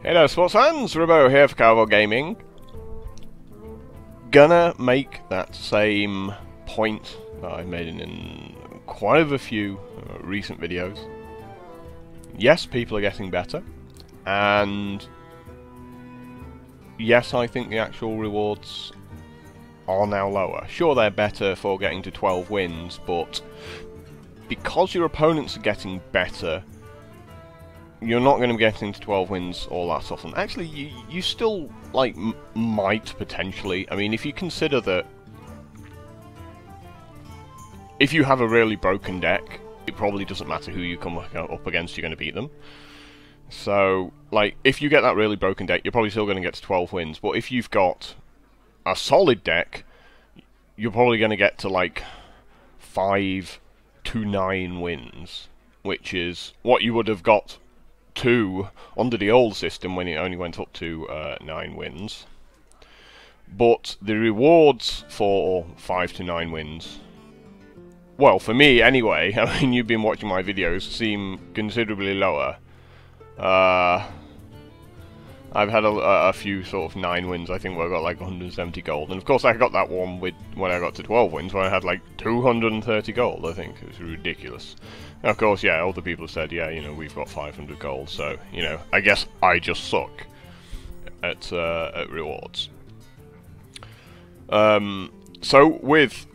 Hello sports fans, Robo here for Cowboy Gaming. Gonna make that same point that I've made in quite a few recent videos. Yes, people are getting better, and yes, I think the actual rewards are now lower. Sure, they're better for getting to 12 wins, but because your opponents are getting better, you're not going to be getting to 12 wins all that often. Actually, you still, like, might, potentially. I mean, if you consider that if you have a really broken deck, it probably doesn't matter who you come up against, you're going to beat them. So, like, if you get that really broken deck, you're probably still going to get to 12 wins. But if you've got a solid deck, you're probably going to get to, like, 5 to 9 wins, which is what you would have got to under the old system when it only went up to 9 wins. But the rewards for 5 to 9 wins, well, for me anyway, I mean, you've been watching my videos, seem considerably lower. I've had a few sort of 9 wins, I think, where I got like 170 gold. And of course I got that one with when I got to 12 wins, where I had like 230 gold, I think. It was ridiculous. And of course, yeah, other people have said, yeah, you know, we've got 500 gold, so, you know, I guess I just suck at rewards. So, with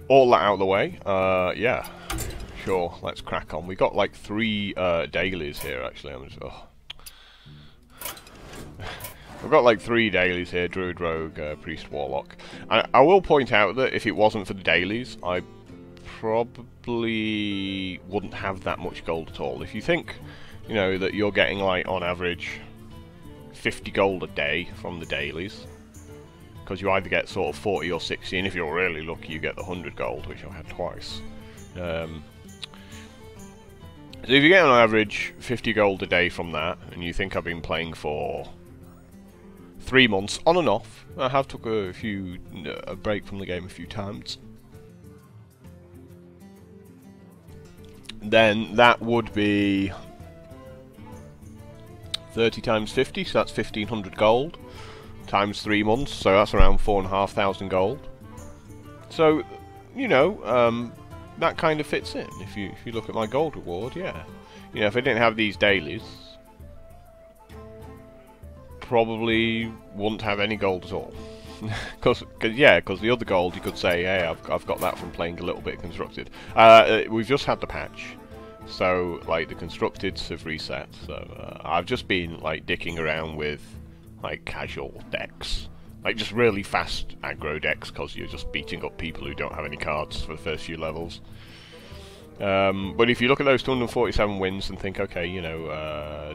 all that out of the way, yeah, sure, let's crack on. We got like 3 dailies here, actually. I'm just, We've got like 3 dailies here: Druid, Rogue, Priest, Warlock. I will point out that if it wasn't for the dailies, I probably wouldn't have that much gold at all. If you think, you know, that you're getting like on average 50 gold a day from the dailies, because you either get sort of 40 or 60, and if you're really lucky you get the 100 gold, which I've had twice. So if you get on average 50 gold a day from that, and you think I've been playing for 3 months on and off, I have took a break from the game a few times, then that would be 30 times 50, so that's 1500 gold, times 3 months, so that's around 4,500 gold. So, you know, that kind of fits in. If you look at my gold reward, yeah. You know, if I didn't have these dailies, probably wouldn't have any gold at all. Because the other gold, you could say, hey, I've got that from playing a little bit Constructed. We've just had the patch, so like the Constructeds have reset. So I've just been like dicking around with like casual decks, like just really fast aggro decks, because you're just beating up people who don't have any cards for the first few levels. But if you look at those 247 wins and think, okay, you know,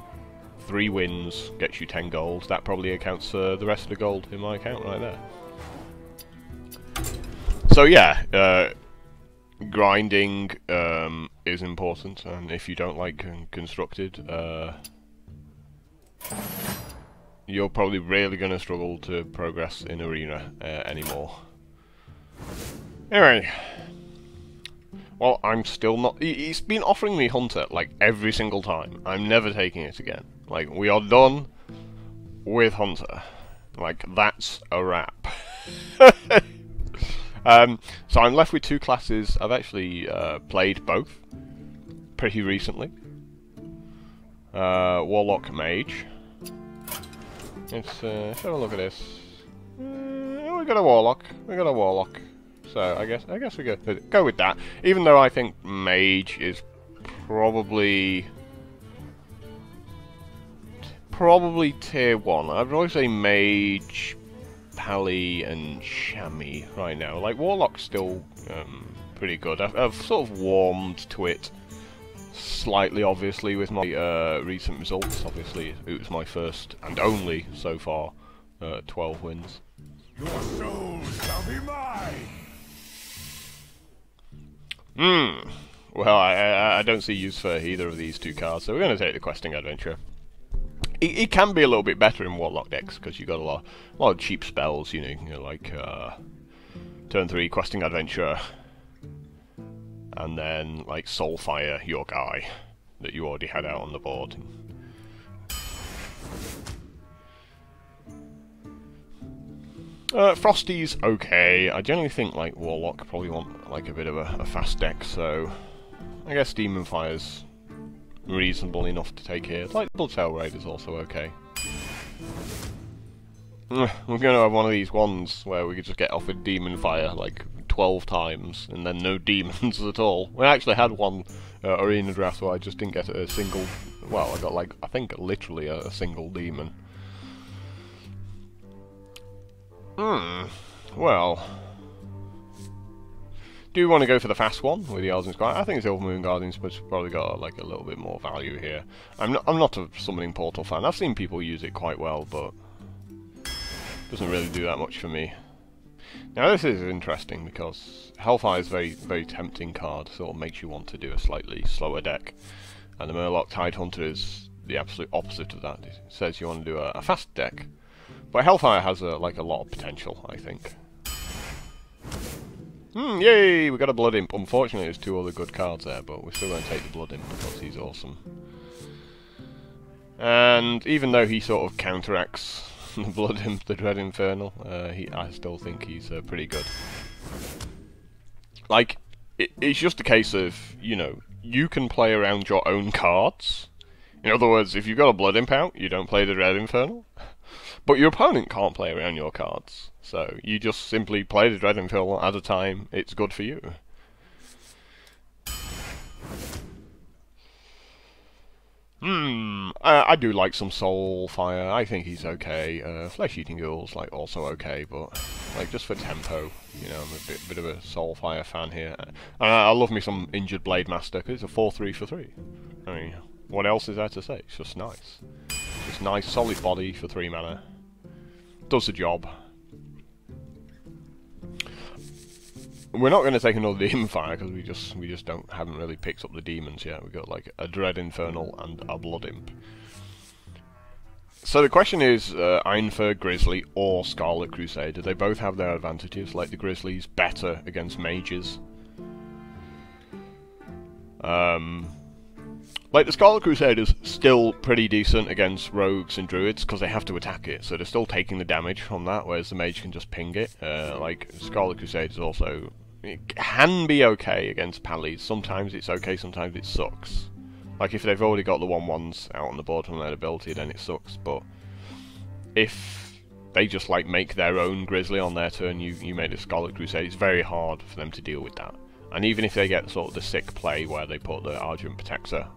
3 wins gets you 10 gold, that probably accounts for the rest of the gold in my account right there. So yeah, grinding is important, and if you don't like Constructed, you're probably really going to struggle to progress in Arena anymore. Anyway, well, I'm still not... He's been offering me Hunter, like, every single time. I'm never taking it again. Like, we are done with Hunter. Like, that's a wrap. So I'm left with 2 classes. I've actually played both pretty recently. Warlock, Mage. Let's have a look at this. We got a Warlock. We got a Warlock. So I guess we go with that. Even though I think Mage is probably tier 1. I'd probably say Mage, Pally, and Chamois right now. Like, Warlock's still pretty good. I've sort of warmed to it slightly, obviously, with my recent results. Obviously, it was my first and only so far 12 wins. Your soul shall be mine. Well, I don't see use for either of these 2 cards, so we're going to take the Questing Adventure. It can be a little bit better in Warlock decks, because you've got a lot of cheap spells, you know, like turn 3 Questing Adventure, and then like Soulfire your guy that you already had out on the board. Frosty's okay. I generally think like Warlock probably want like a bit of a fast deck, so I guess Demon Fire's reasonable enough to take here. Like Bloodtail Raid is also okay. We're gonna have one of these ones where we could just get off with Demon Fire like 12 times and then no demons at all. We actually had one arena draft where I just didn't get a single. Well, I got like I think literally a single demon. Well, do you want to go for the fast one with the Elven Squire? I think Silvermoon Guardian's probably got like a little bit more value here. I'm not a Summoning Portal fan. I've seen people use it quite well, but it doesn't really do that much for me. Now this is interesting because Hellfire is a very tempting card. Sort of makes you want to do a slightly slower deck, and the Murloc Tidehunter is the absolute opposite of that. It says you want to do a fast deck. But Hellfire has like a lot of potential, I think. Yay! We got a Blood Imp. Unfortunately, there's two other good cards there, but we're still going to take the Blood Imp because he's awesome. And even though he sort of counteracts the Blood Imp, the Dread Infernal, I still think he's pretty good. Like, it's just a case of, you know, you can play around your own cards. In other words, if you've got a Blood Imp out, you don't play the Dread Infernal. But your opponent can't play around your cards, so you just simply play the Dread Infernal at a time. It's good for you. I do like some Soulfire. I think he's okay. Flesh-Eating Ghouls, like, also okay, but like just for tempo, you know, I'm a bit of a Soulfire fan here. I love me some Injured Blade Master because it's a 4/3 for 3. I mean, what else is there to say? It's just nice. It's nice, solid body for 3 mana. Does the job. We're not going to take another Demon Fire because we just haven't really picked up the demons yet. We've got like a Dread Infernal and a Blood Imp. So the question is, Ironfur Grizzly or Scarlet Crusader. They both have their advantages. Like the Grizzly's better against mages. Like, the Scarlet Crusader's still pretty decent against rogues and druids, because they have to attack it, so they're still taking the damage from that, whereas the mage can just ping it. Like, Scarlet Crusader's also... It can be okay against pallies. Sometimes it's okay, sometimes it sucks. Like, if they've already got the 1/1s out on the board from their ability, then it sucks, but... If they just, like, make their own Grizzly on their turn, you made a Scarlet Crusader, it's very hard for them to deal with that. And even if they get sort of the sick play where they put the Argent Protector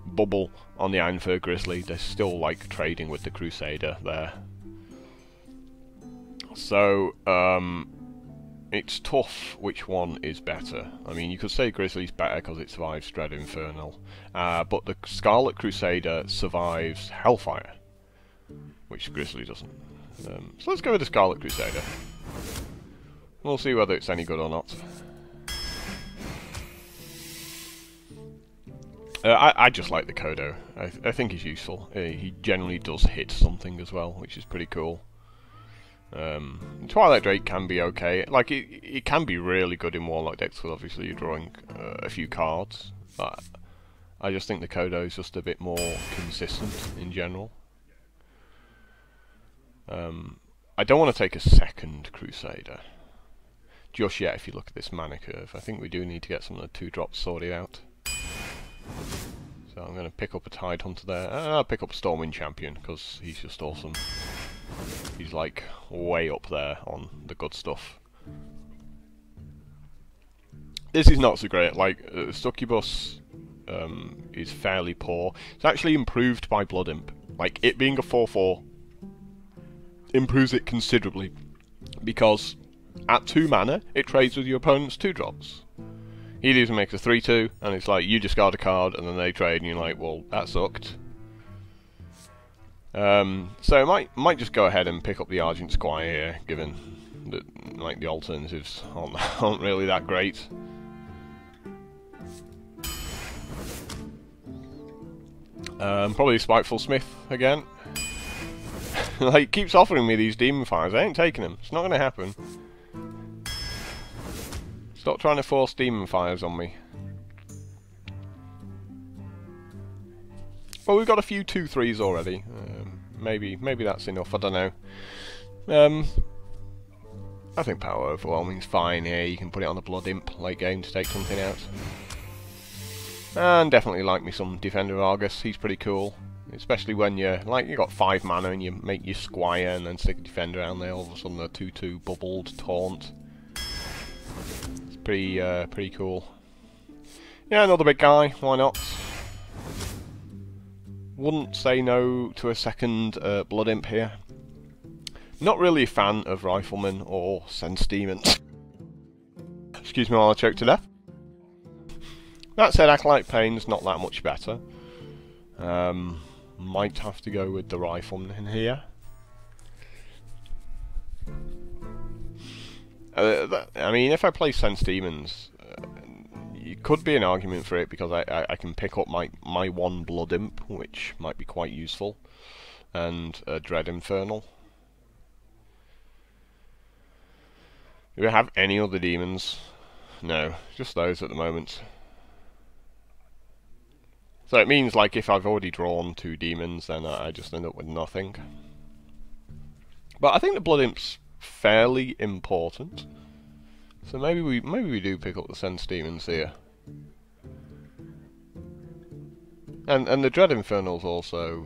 bubble on the Ironfur Grizzly, they're still like trading with the Crusader there. So it's tough which one is better. I mean, you could say Grizzly's better because it survives Dread Infernal, but the Scarlet Crusader survives Hellfire, which Grizzly doesn't. So let's go with the Scarlet Crusader. We'll see whether it's any good or not. I just like the Kodo. I think he's useful. He generally does hit something as well, which is pretty cool. Twilight Drake can be okay. Like, it can be really good in Warlock decks, because obviously you're drawing a few cards. But I just think the Kodo is just a bit more consistent in general. I don't want to take a second Crusader just yet if you look at this mana curve. I think we do need to get some of the 2-drops sorted out. So I'm going to pick up a Tidehunter there. I'll pick up a Stormwind Champion, because he's just awesome. He's like way up there on the good stuff. This is not so great. Like, Succubus is fairly poor. It's actually improved by Blood Imp. Like, it being a 4/4 improves it considerably, because at 2 mana, it trades with your opponent's 2-drops. He either makes a 3/2, and it's like, you discard a card, and then they trade, and you're like, well, that sucked. So I might just go ahead and pick up the Argent Squire here, given that, like, the alternatives aren't really that great. Probably Spiteful Smith again. Like, keeps offering me these Demon Fires. I ain't taking them. It's not going to happen. Stop trying to force Demon Fires on me. Well, we've got a few 2/3s already. Maybe that's enough. I don't know. I think power overwhelming's fine here. You can put it on the Blood Imp late game to take something out. And definitely like me some Defender of Argus. He's pretty cool. Especially when you got 5 mana and you make your Squire and then stick a Defender down there, all of a sudden a 2/2 bubbled taunt. It's pretty cool. Yeah, another big guy, why not? Wouldn't say no to a second Blood Imp here. Not really a fan of Riflemen or Sense Demons. Excuse me while I choke to death. That said, Acolyte Pain's not that much better. Might have to go with the Rifleman in here. I mean, if I play Sense Demons, it could be an argument for it because I can pick up my 1 Blood Imp, which might be quite useful, and a Dread Infernal. Do we have any other demons? No, just those at the moment. So it means, like, if I've already drawn 2 demons, then I just end up with nothing. But I think the Blood Imp's fairly important. So maybe we do pick up the Sense Demons here. And the Dread Infernals also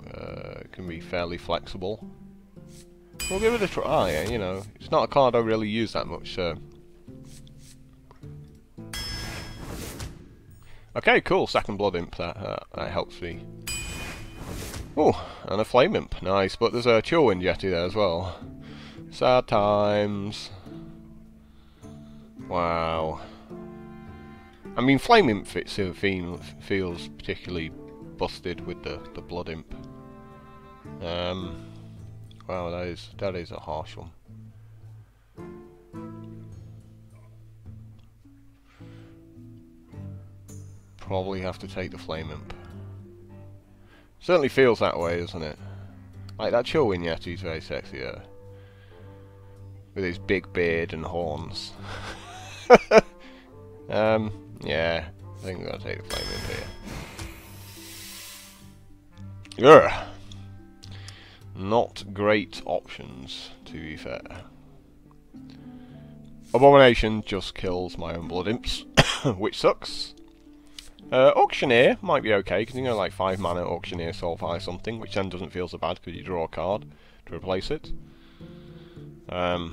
can be fairly flexible. We'll give it a try, you know. It's not a card I really use that much, so... Okay, cool, second Blood Imp, that helps me. Oh, and a Flame Imp, nice, but there's a Chillwind Yeti there as well. Sad times. Wow. I mean, Flame Imp feels particularly busted with the Blood Imp. Wow, that is a harsh one. Probably have to take the Flame Imp. Certainly feels that way, doesn't it? Like, that Chillwind Yeti's very sexy, with his big beard and horns. Yeah, I think I'm gonna take the Flame Imp here. Ugh. Not great options, to be fair. Abomination just kills my own Blood Imps, which sucks. Auctioneer might be okay, because you know, like 5 mana Auctioneer Soulfire something, which then doesn't feel so bad because you draw a card to replace it. Well,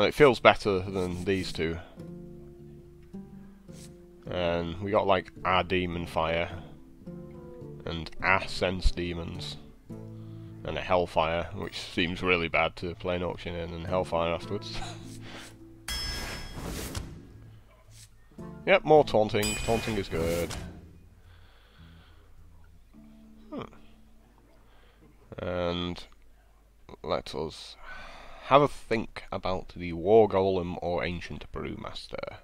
it feels better than these two. And we got like a Demon Fire, and a Sense Demons, and a Hellfire, which seems really bad to play an Auctioneer and then Hellfire afterwards. Yep, more taunting. Taunting is good. And let us have a think about the War Golem or Ancient Brewmaster.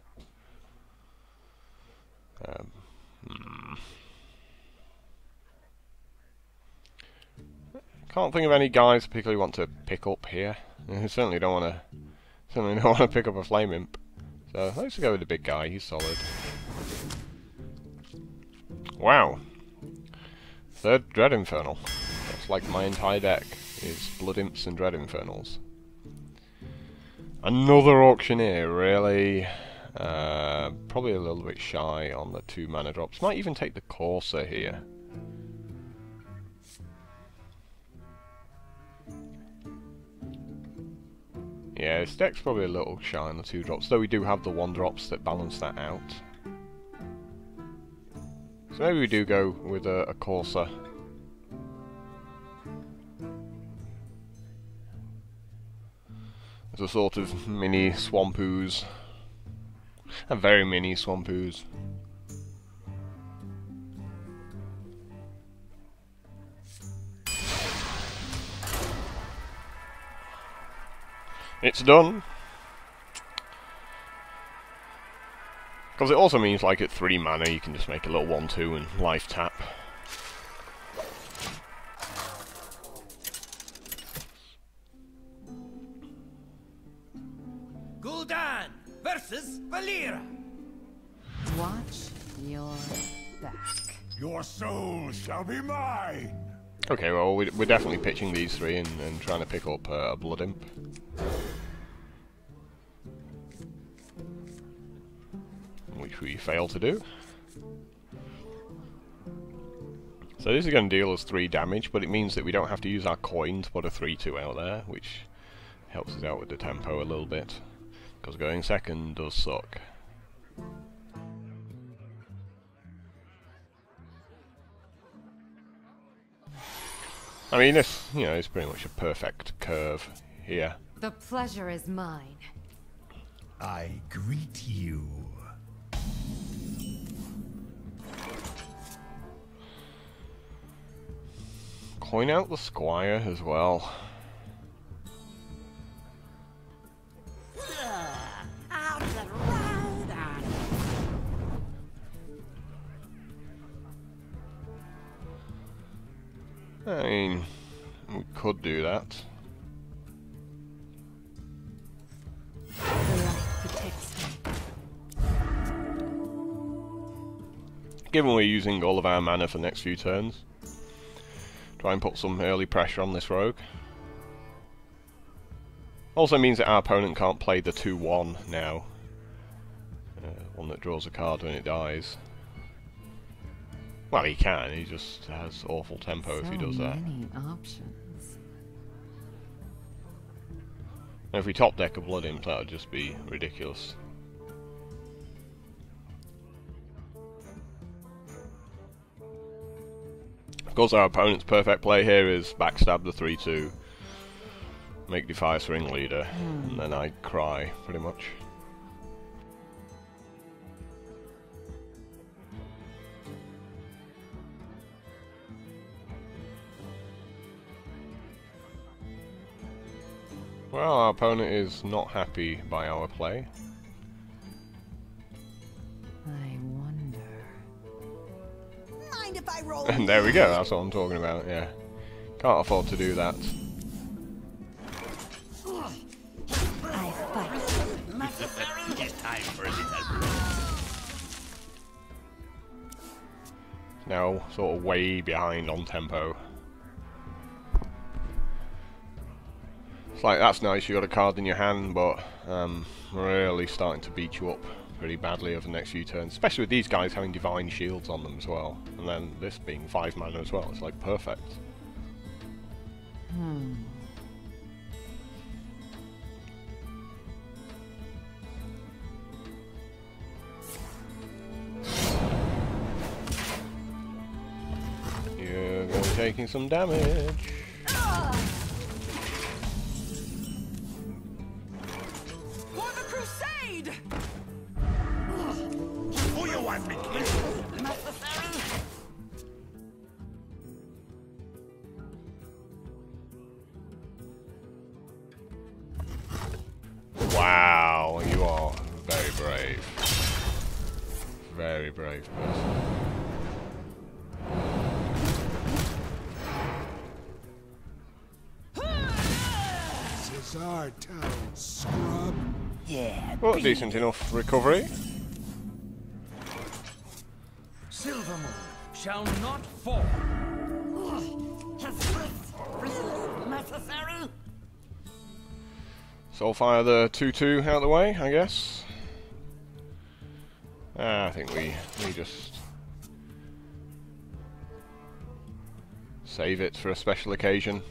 Can't think of any guys I particularly want to pick up here. I certainly don't want to pick up a Flame Imp. So let's go with the big guy, he's solid. Wow. Third Dread Infernal. That's like my entire deck is Blood Imps and Dread Infernals. Another Auctioneer, really? Probably a little bit shy on the 2 mana drops. Might even take the Courser here. Yeah, this deck's probably a little shy on the 2 drops, though we do have the 1 drops that balance that out. So maybe we do go with a Courser. As a sort of mini Swampoos. A very mini Swampoos. It's done. Because it also means, like, at 3 mana you can just make a little 1/2 and life tap. Gul'dan versus Valera. Watch your back. Your soul shall be mine. Okay, well, we're definitely pitching these 3 and trying to pick up a Blood Imp. which we fail to do. So this is going to deal us 3 damage, but it means that we don't have to use our coin to put a 3-2 out there, which helps us out with the tempo a little bit, because going second does suck. I mean, this, you know, is pretty much a perfect curve here. The pleasure is mine. I greet you. Coin out the squire as well. I mean, we could do that. The light protects me. Given we're using all of our mana for the next few turns, try and put some early pressure on this rogue. Also means that our opponent can't play the 2-1 now. One that draws a card when it dies. Well, he can, he just has awful tempo if he does that. So many options. And if we top deck a Blood Imp, that would just be ridiculous. Of course, our opponent's perfect play here is backstab the 3-2, make Defias ringleader, and then I'd cry, pretty much. Well, our opponent is not happy by our play. I wonder. Mind if I roll? And there we go, that's what I'm talking about, yeah. Can't afford to do that. I fight. It's time for a little Now, sort of way behind on tempo. It's like, that's nice, you got a card in your hand, but really starting to beat you up pretty badly over the next few turns, especially with these guys having divine shields on them as well, and then this being 5 mana as well. It's like perfect. You're going to be taking some damage. For the crusade! Who you want me to? Wow, you are very brave. Very brave person. This is our town, scrub. Yeah. Well, decent enough recovery. Silvermoon shall not fall. Necessary? So I'll fire the 2-2 out of the way, I guess. I think we just save it for a special occasion.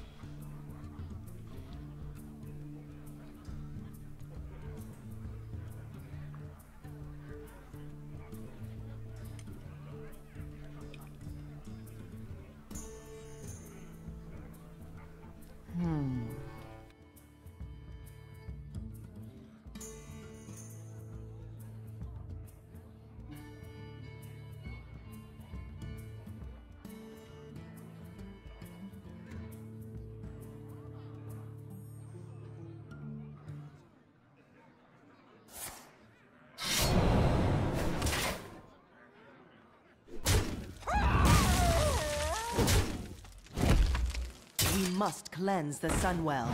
We must cleanse the Sunwell.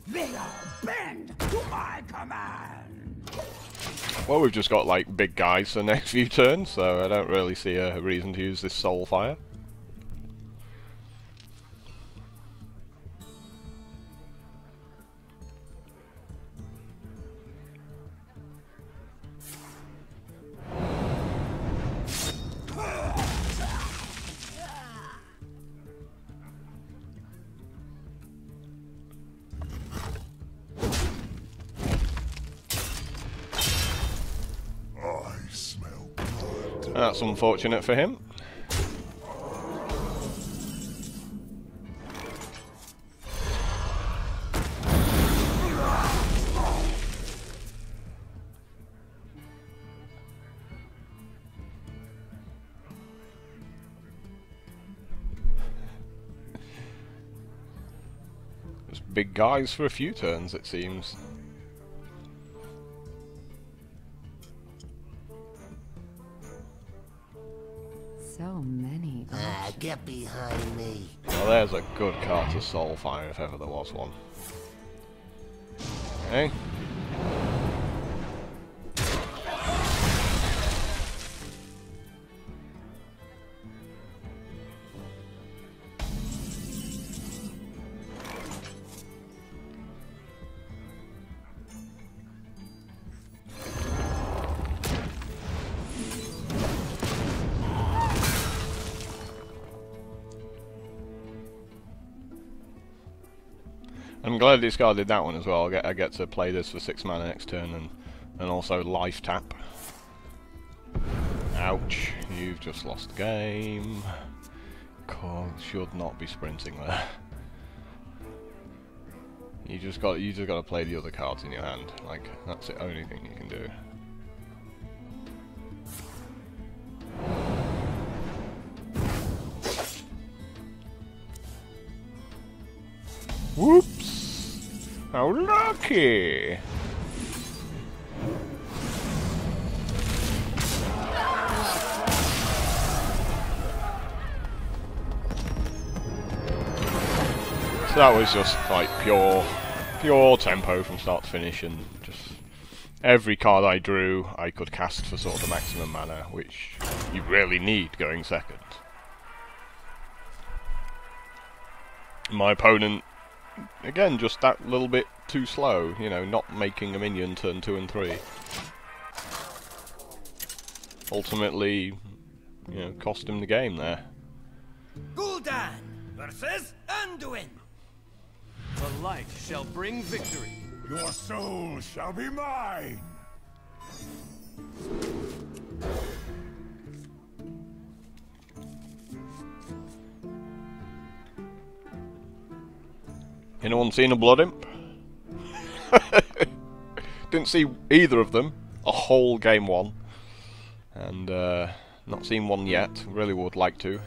They are bend to my command. Well, we've just got like big guys for the next few turns, so I don't really see a reason to use this soul fire. That's unfortunate for him. Just big guys for a few turns, it seems. So many. Get behind me. Well, there's a good card to Soulfire if ever there was one. Okay. I'm glad this guy did that one as well. I get to play this for 6 mana next turn and also life tap. Ouch, you've just lost the game. God, should not be sprinting there. You just got to play the other cards in your hand. Like, that's the only thing you can do. Whoops! How lucky! So that was just like pure tempo from start to finish, and just every card I drew I could cast for sort of the maximum mana, which you really need going second. My opponent, again, just that little bit too slow, you know, not making a minion turn 2 and 3. Ultimately, you know, cost him the game there. Gul'dan versus Anduin. The light shall bring victory. Your soul shall be mine. Anyone seen a Blood Imp? Didn't see either of them a whole game one, and not seen one yet. Really would like to.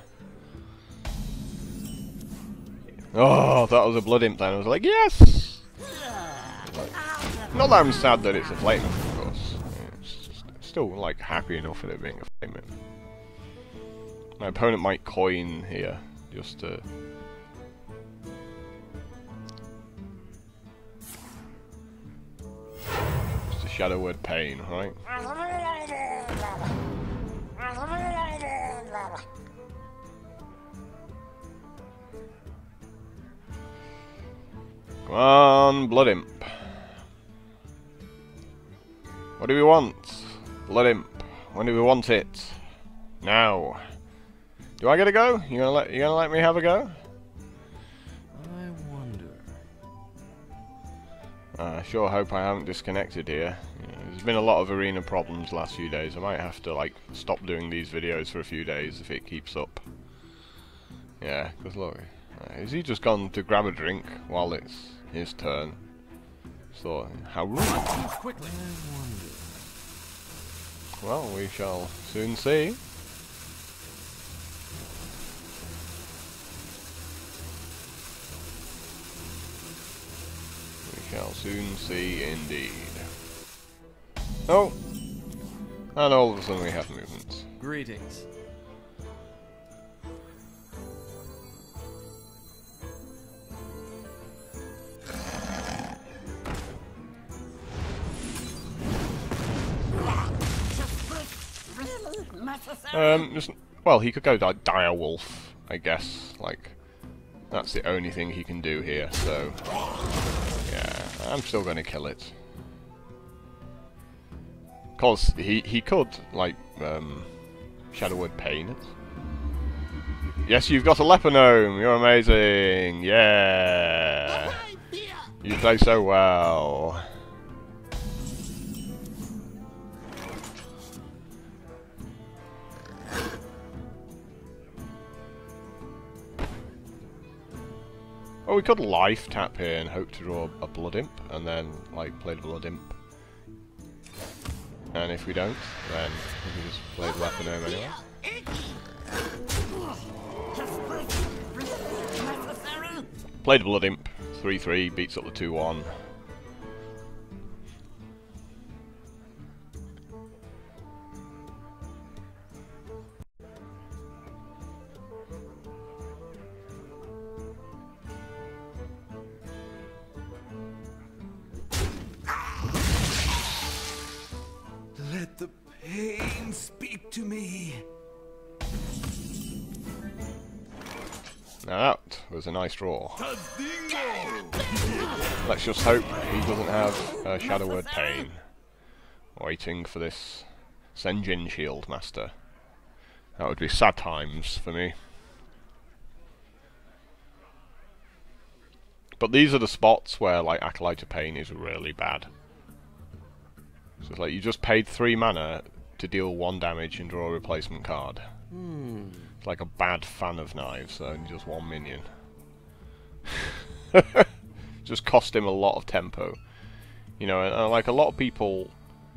Oh, that was a Blood Imp then. I was like, yes! Not that I'm sad that it's a Flame Imp, of course. It's still like happy enough with it being a Flame Imp. My opponent might coin here, just to... just a Shadow Word Pain, right? Come on, Blood Imp. What do we want? Blood Imp. When do we want it? Now. Do I get a go? You gonna let me have a go? I wonder. I sure hope I haven't disconnected here. There's been a lot of arena problems the last few days. I might have to like stop doing these videos for a few days if it keeps up. Yeah, because look, has he just gone to grab a drink while it's his turn? So, how rude. Quickly. Well, we shall soon see. We shall soon see indeed. Oh! And all of a sudden we have movements. Greetings. Well, he could go Dire Wolf, I guess. Like, that's the only thing he can do here, so... yeah, I'm still gonna kill it. Cause he could, like, Shadow Word Pain it. Yes, you've got a Leper Gnome! You're amazing! Yeah! You play so well. Well, we could life tap here and hope to draw a Blood Imp, and then, like, play the Blood Imp. And if we don't, then we can just play the Weapon Gnome anyway. Play the Blood Imp, 3-3, beats up the 2-1. Let the pain speak to me. Now that was a nice draw. Let's just hope he doesn't have Shadow Word Pain. Waiting for this Senjin Shield Master. That would be sad times for me. But these are the spots where, like, Acolyte of Pain is really bad. So it's like you just paid 3 mana to deal 1 damage and draw a replacement card. It's like a bad fan of knives, so only just 1 minion. Just cost him a lot of tempo. You know, and like a lot of people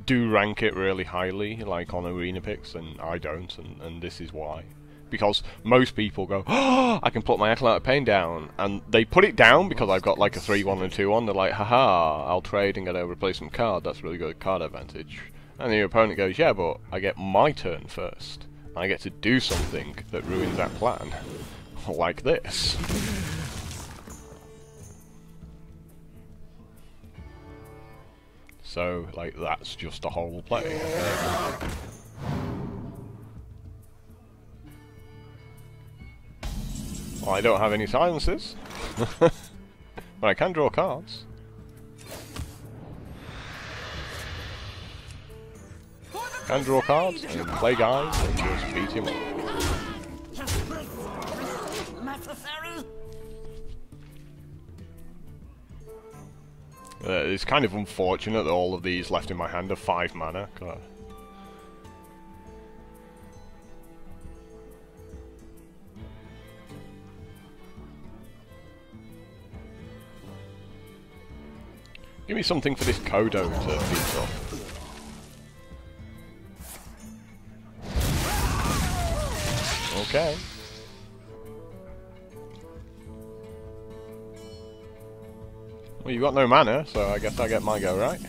do rank it really highly, like on arena picks, and I don't, and this is why. Because most people go, oh, I can put my Acolyte of Pain down, and they put it down because I've got like a 3-1 and 2-1, they're like, haha, I'll trade and get a replacement card, that's really good card advantage. And your opponent goes, yeah, but I get my turn first. I get to do something that ruins that plan. Like this. So, like, that's just a horrible play. Well, I don't have any silences. But I can draw cards. Can draw cards and play guys and just beat him up. It's kind of unfortunate that all of these left in my hand are 5 mana. Give me something for this Kodo to beat up. Okay. Well, you've got no mana, so I guess I get my go, right?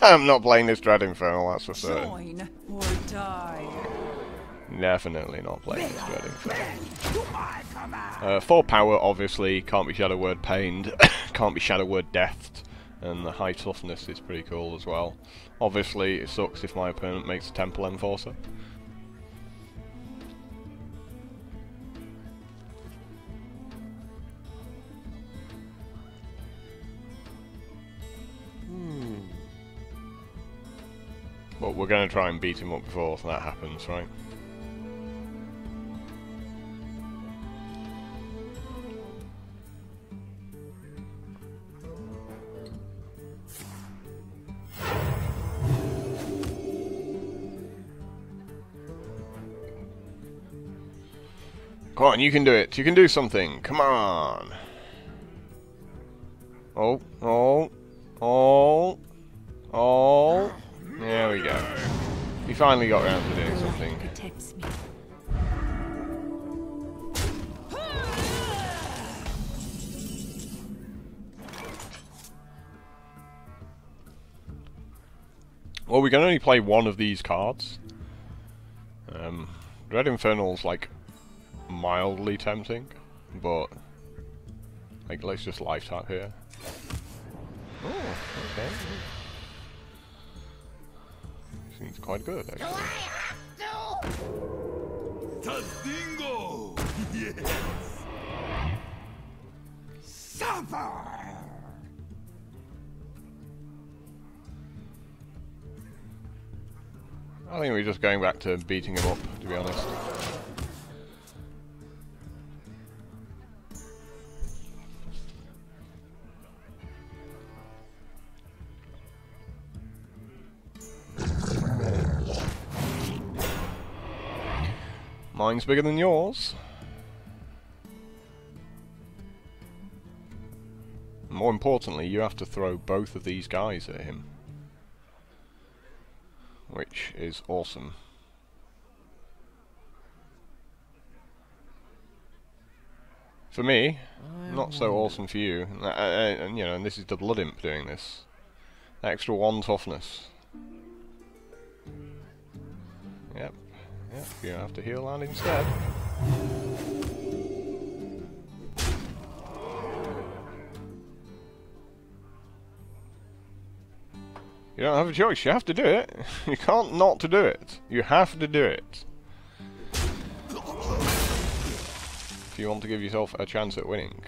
I'm not playing this Dread Infernal, that's for certain. Join or die. Definitely not playing this Dread Infernal. 4 power, obviously, can't be Shadow Word Pained, can't be Shadow Word Deathed, and the high toughness is pretty cool as well. Obviously, it sucks if my opponent makes a Temple Enforcer. But we're going to try and beat him up before that happens, right? Come on, you can do it. You can do something. Come on. Oh, oh, oh, oh. There we go. We finally got around to doing something. Protects me. Well, we can only play one of these cards. Dread Infernal's like mildly tempting, but like let's just life tap here. Oh, okay. Seems quite good, actually. Tadingo! Yes! Suffer! I think we're just going back to beating him up, to be honest. Mine's bigger than yours. More importantly, you have to throw both of these guys at him, which is awesome. For me, not so awesome for you. And you know, and this is the Blood Imp doing this. Extra 1 toughness. Yep, you have to heal that instead. You don't have a choice, you have to do it. You can't not to do it. You have to do it. If you want to give yourself a chance at winning.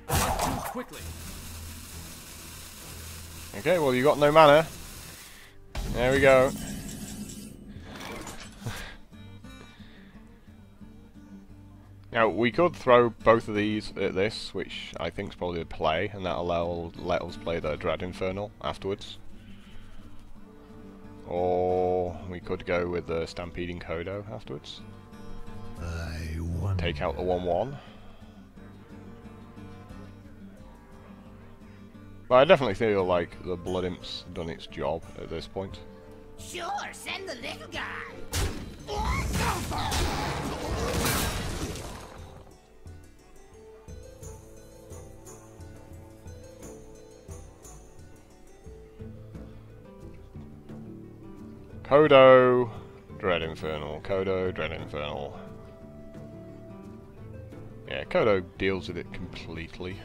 Quickly. Okay, well you got no mana. There we go. Now, we could throw both of these at this, which I think is probably the play, and that'll let us play the Dread Infernal afterwards. Or we could go with the Stampeding Kodo afterwards. Take out the 1/1. But I definitely feel like the Blood Imp's done its job at this point. Sure, send the little guy. Kodo, Dread Infernal, Kodo, Dread Infernal. Yeah, Kodo deals with it completely.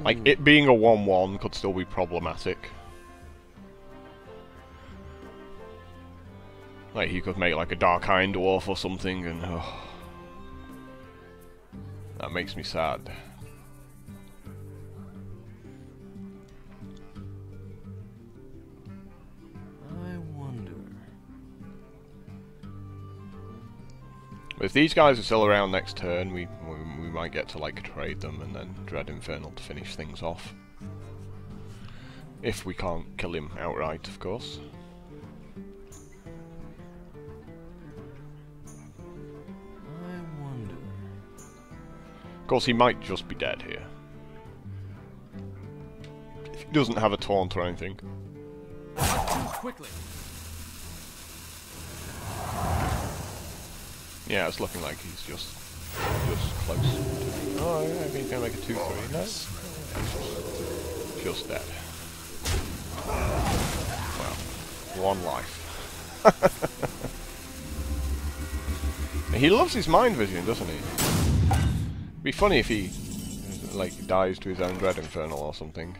Like, it being a 1/1 could still be problematic. Like, he could make like a Dark Iron Dwarf or something, and that makes me sad. I wonder. If these guys are still around next turn, we might get to like trade them and then Dread Infernal to finish things off. If we can't kill him outright, of course. I wonder. Of course, he might just be dead here. If he doesn't have a taunt or anything. Quickly. Yeah, it's looking like he's just close. Oh, yeah, he's gonna make a 2/3. No, just dead. Well, 1 life. He loves his mind vision, doesn't he? It'd be funny if he like dies to his own Dread Infernal or something.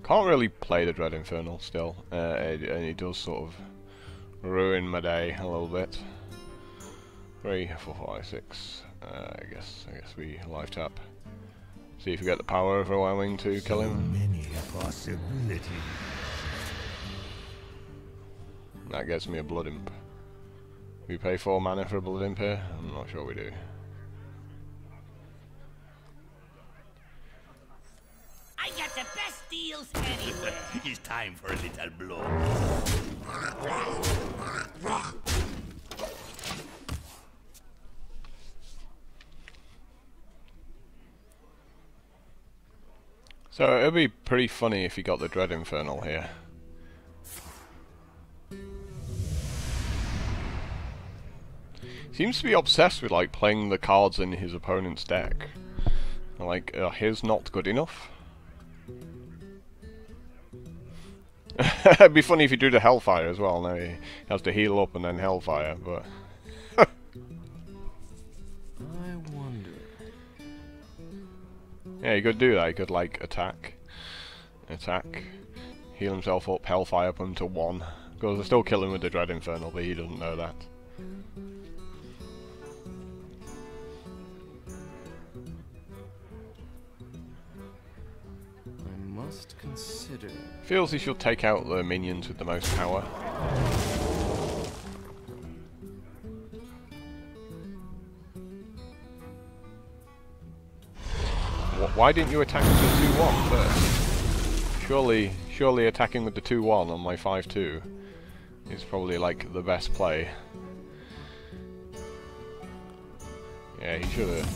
Can't really play the Dread Infernal still, and it does sort of ruin my day a little bit. 3, 4, 5, 6. I guess we live tap. See if we get the power overwhelming to kill him. Many possibilities. That gets me a Blood Imp. We pay 4 mana for a Blood Imp here? I'm not sure we do. I got the best deals anywhere. It's time for a little blood. So it'd be pretty funny if he got the Dread Infernal here. Seems to be obsessed with like playing the cards in his opponent's deck. Like, his not good enough. It'd be funny if he drew the Hellfire as well. Now he has to heal up and then Hellfire, but I wonder. yeah, he could do that. He could like attack, heal himself up, Hellfire up him to 1. Because I still kill him with the Dread Infernal, but he doesn't know that. must consider. Feels he should take out the minions with the most power. Why didn't you attack with the 2-1 first? Surely attacking with the 2-1 on my 5-2 is probably like the best play. Yeah, he should have.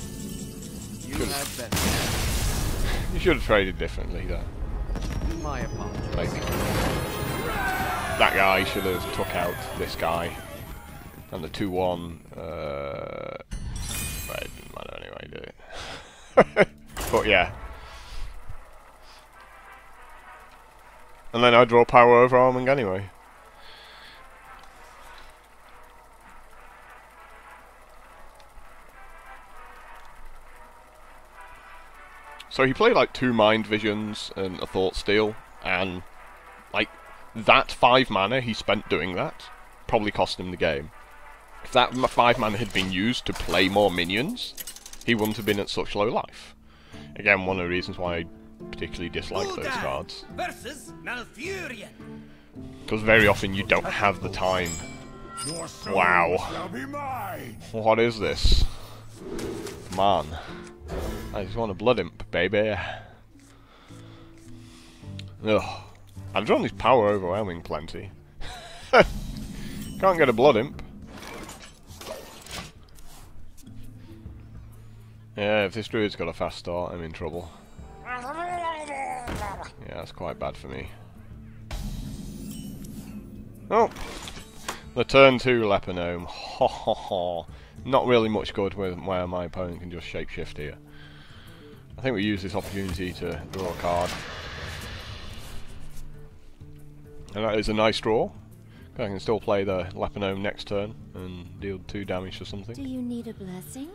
You had better. You should have traded differently there. My apologies. Like, that guy should have took out this guy. And the 2-1, well, it didn't matter anyway, did it? But yeah. And then I draw power overarming anyway. So he played like 2 Mind Visions and a Thought Steal, and like that 5 mana he spent doing that probably cost him the game. If that 5 mana had been used to play more minions, he wouldn't have been at such low life. Again, one of the reasons why I particularly dislike those cards. Versus Malfurion. Because very often you don't have the time. Your soul Wow. shall be mine. What is this? Man. I just want a Blood Imp, baby. Ugh. I've drawn this power overwhelming plenty. Can't get a Blood Imp. Yeah, if this druid's got a fast start, I'm in trouble. Yeah, that's quite bad for me. Oh! The turn 2 Leponome. Ho ho ho. Not really much good with where my opponent can just shapeshift here. I think we use this opportunity to draw a card. And that is a nice draw. I can still play the Leponome next turn and deal 2 damage or something. Do you need a blessing?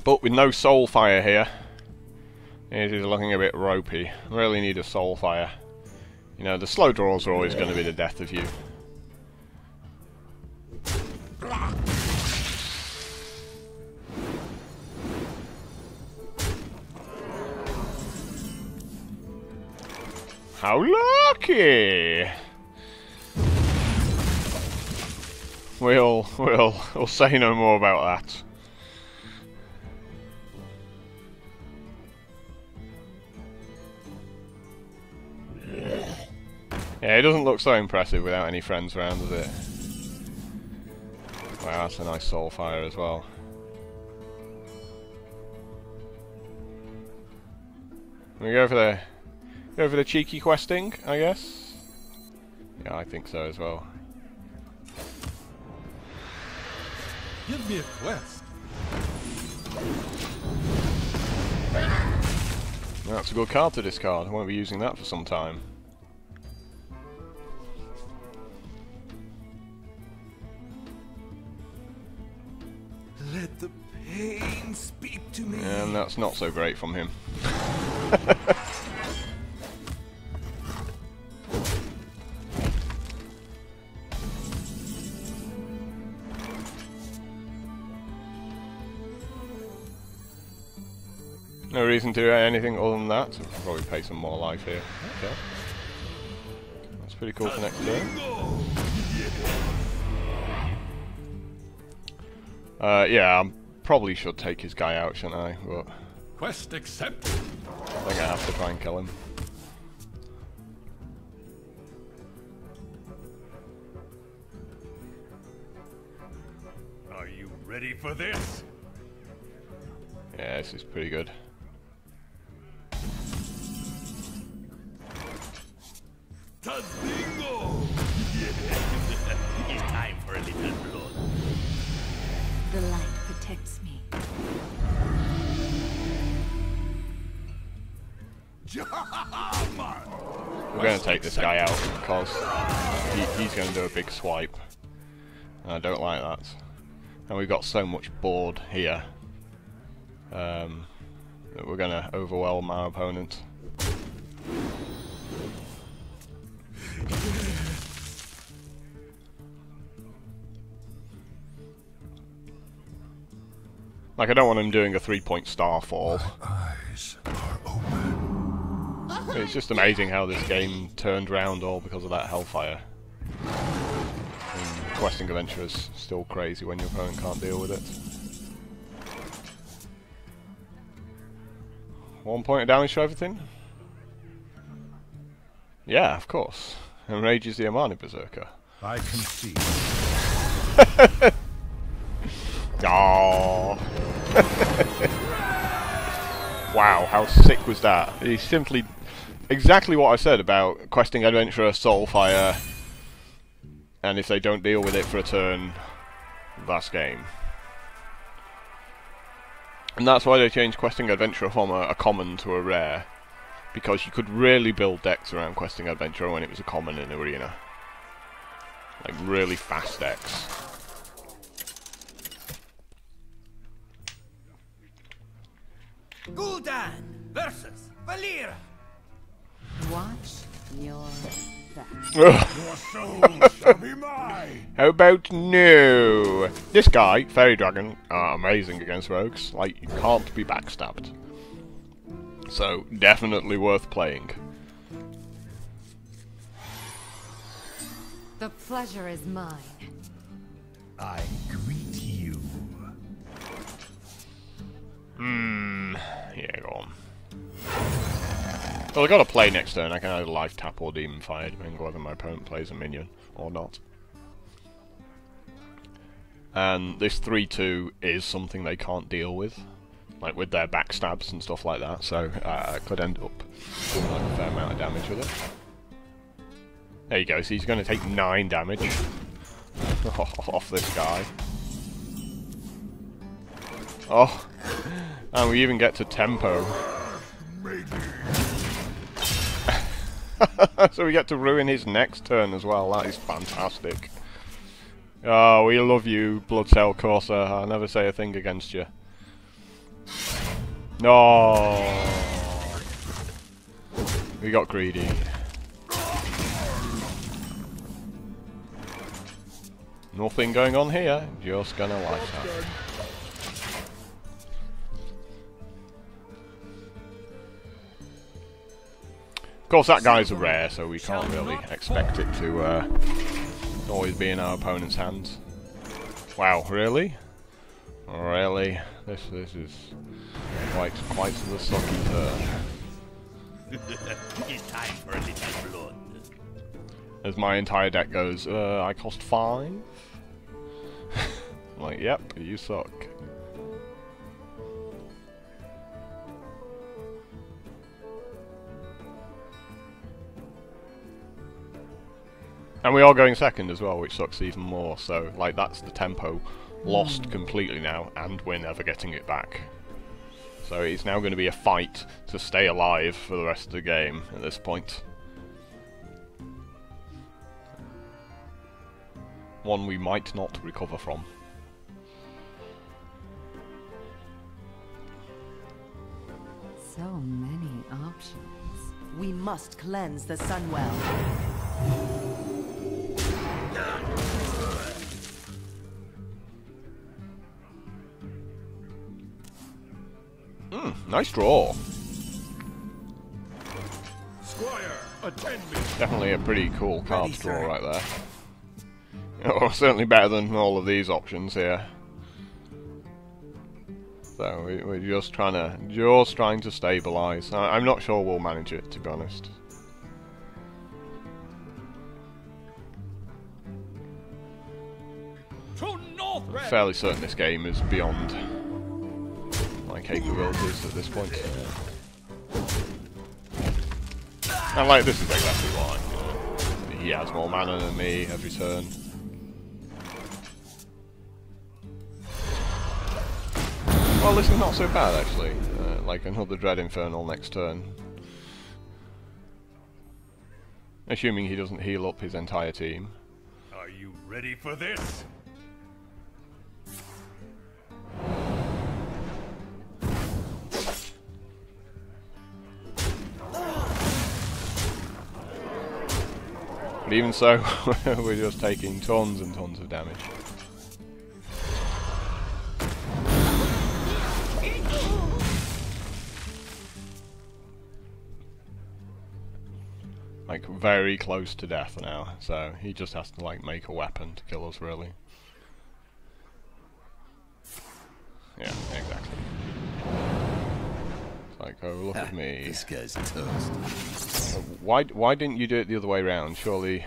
But with no Soulfire here, it is looking a bit ropey. Really need a Soulfire. You know, the slow draws are always going to be the death of you. How lucky! We'll say no more about that. Yeah, it doesn't look so impressive without any friends around, does it? Wow, that's a nice Soulfire as well. We go for the cheeky questing, I guess. Yeah, I think so as well. Give me a quest. That's a good card to discard. I won't be using that for some time. Let the pain speak to me. And that's not so great from him. No reason to do anything other than that. So I'll probably pay some more life here. Okay. That's pretty cool for next turn. Yeah, I probably should take his guy out, shouldn't I? But Quest accepted. I think I have to try and kill him. Are you ready for this? Yeah, this is pretty good. Tazingo! It's time for a little blood. The light protects me. We're going to take this guy out because he's going to do a big swipe. And I don't like that. And we've got so much board here that we're going to overwhelm our opponent. Like, I don't want him doing a 3-point starfall. Eyes are open. It's just amazing how this game turned round all because of that Hellfire. And Questing Adventurer's still crazy when your opponent can't deal with it. 1 point of damage to everything? Yeah, of course. Enrages the Amani Berserker. I can see. Oh. Wow, how sick was that? He's simply exactly what I said about Questing Adventurer, Soulfire, and if they don't deal with it for a turn, that's game. And that's why they changed Questing Adventurer from a common to a rare, because you could really build decks around Questing Adventurer when it was a common in Arena. Like really fast decks. Gul'dan versus Valera. Watch your back. Your soul shall be mine. How about no? This guy, Fairy Dragon, are amazing against rogues. Like, you can't be backstabbed. So, definitely worth playing. The pleasure is mine. I greet you. Yeah, go on. Well, I gotta play next turn. I can either life tap or demon fire, depending on whether my opponent plays a minion or not. And this 3-2 is something they can't deal with, like with their backstabs and stuff like that. So I could end up doing like a fair amount of damage with it. There you go. So he's going to take 9 damage off this guy. Oh, and we even get to tempo. So we get to ruin his next turn as well. That is fantastic. Oh, we love you, Bloodsail Courser. I'll never say a thing against you. No, we got greedy. Nothing going on here. Just gonna light up. Of course, that guy's a rare, so we can't really expect it to always be in our opponent's hands. Wow, really? Really? This is quite the sucky turn. It's time for a little blood. As my entire deck goes, I cost 5? I'm like, yep, you suck. And we are going second as well, which sucks even more, so like that's the tempo lost completely now, and we're never getting it back. So it's now going to be a fight to stay alive for the rest of the game at this point. One we might not recover from. So many options. We must cleanse the Sunwell. Nice draw. Squire, attend me. Definitely a pretty cool card to draw right there. Oh, certainly better than all of these options here. So we're just trying to stabilise. I'm not sure we'll manage it, to be honest. I'm fairly certain this game is beyond my capabilities at this point. And like, this is exactly why. He has more mana than me every turn. Well, this is not so bad actually. Like another Dread Infernal next turn. Assuming he doesn't heal up his entire team. Are you ready for this? But even so, we're just taking tons and tons of damage. Like, very close to death now, so he just has to, like, make a weapon to kill us, really. Yeah, exactly. It's like, oh, look at me. This guy's toast. Why didn't you do it the other way around? Surely...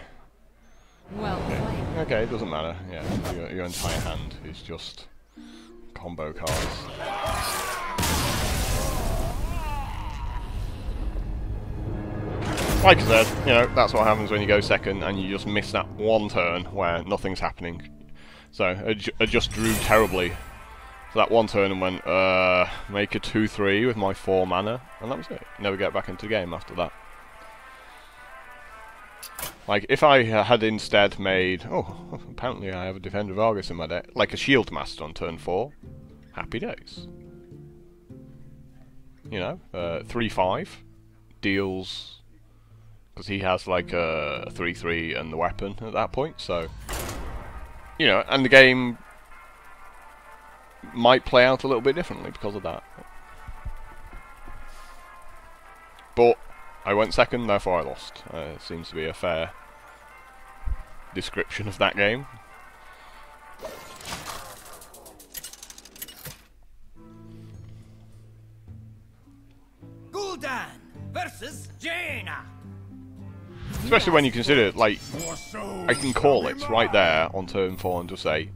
Well played. Okay, it doesn't matter. Yeah, your entire hand is just combo cards. Like I said, you know, that's what happens when you go second and you just miss that one turn where nothing's happening. So, I just drew terribly for that one turn and went, make a 2-3 with my 4 mana, and that was it. Never get back into the game after that. Like, if I had instead made... Oh, apparently I have a Defender of Argus in my deck. Like a Shield Master on turn 4. Happy days. You know, 3-5. Deals... Because he has like a 3-3 and the weapon at that point, so... You know, and the game... might play out a little bit differently because of that. But... I went second, therefore I lost. It seems to be a fair description of that game. Gul'dan versus Jaina. Especially when you consider, like, I can call it right there on turn 4 and just say,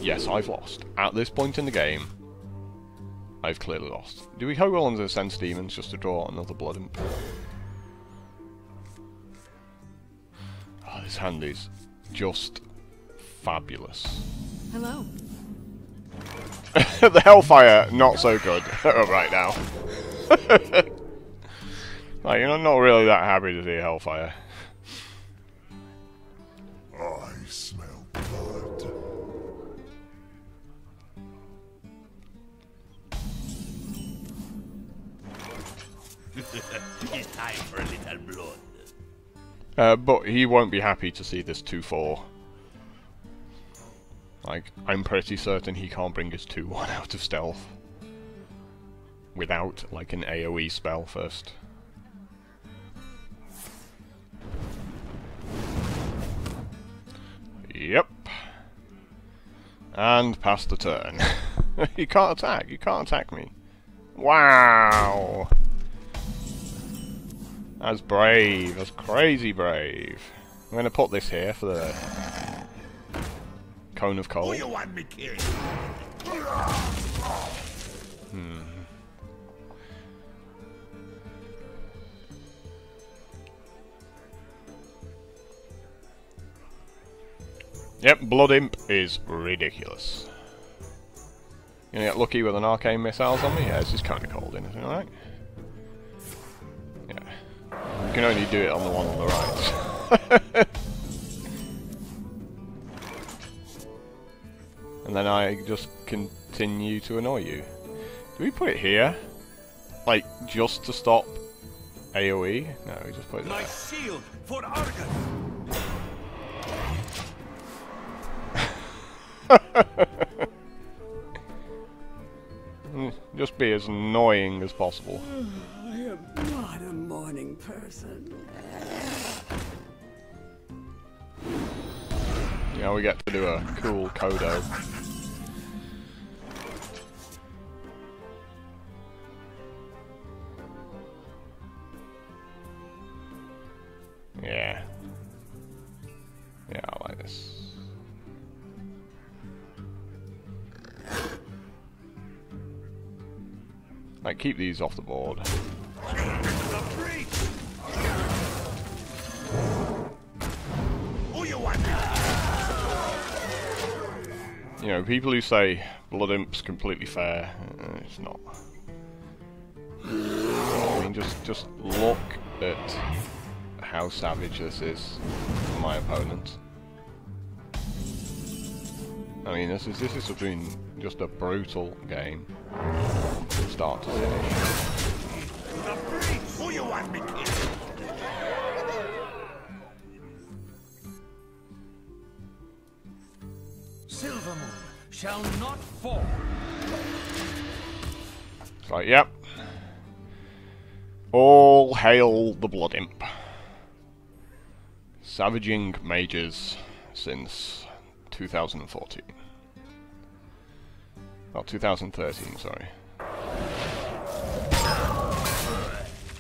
yes, I've lost. At this point in the game, I've clearly lost. Do we go on to Sense Demons just to draw another Blood Imp? Oh, this hand is just fabulous. Hello. The Hellfire, not so good right now. Like, you're not really that happy to see Hellfire. I smell blood. It's time for a little blood. But he won't be happy to see this 2-4. Like, I'm pretty certain he can't bring his 2-1 out of stealth without, like, an AoE spell first. Yep. And pass the turn. You can't attack. You can't attack me. Wow. That's brave. That's crazy brave. I'm going to put this here for the Cone of Cold. Who you want me kill? Yep, Blood Imp is ridiculous. You gonna get lucky with an arcane missiles on me? Yeah, this is kind of cold, isn't it? Alright? Yeah. You can only do it on the one on the right. And then I just continue to annoy you. Do we put it here? Like, just to stop AoE? No, we just put it My there. shield for Argus. Just be as annoying as possible. I am not a morning person. Yeah, we get to do a cool Kodo. Yeah. Yeah, I like this. Like, keep these off the board. Who you want? You know, people who say Blood Imp's completely fair, it's not. I mean, just look at how savage this is for my opponent. I mean, this has been just a brutal game, from start to finish. Who you want me kill? Silver moon shall not fall. It's like, yep. All hail the Blood Imp. Savaging mages since 2014. Oh, 2013, sorry.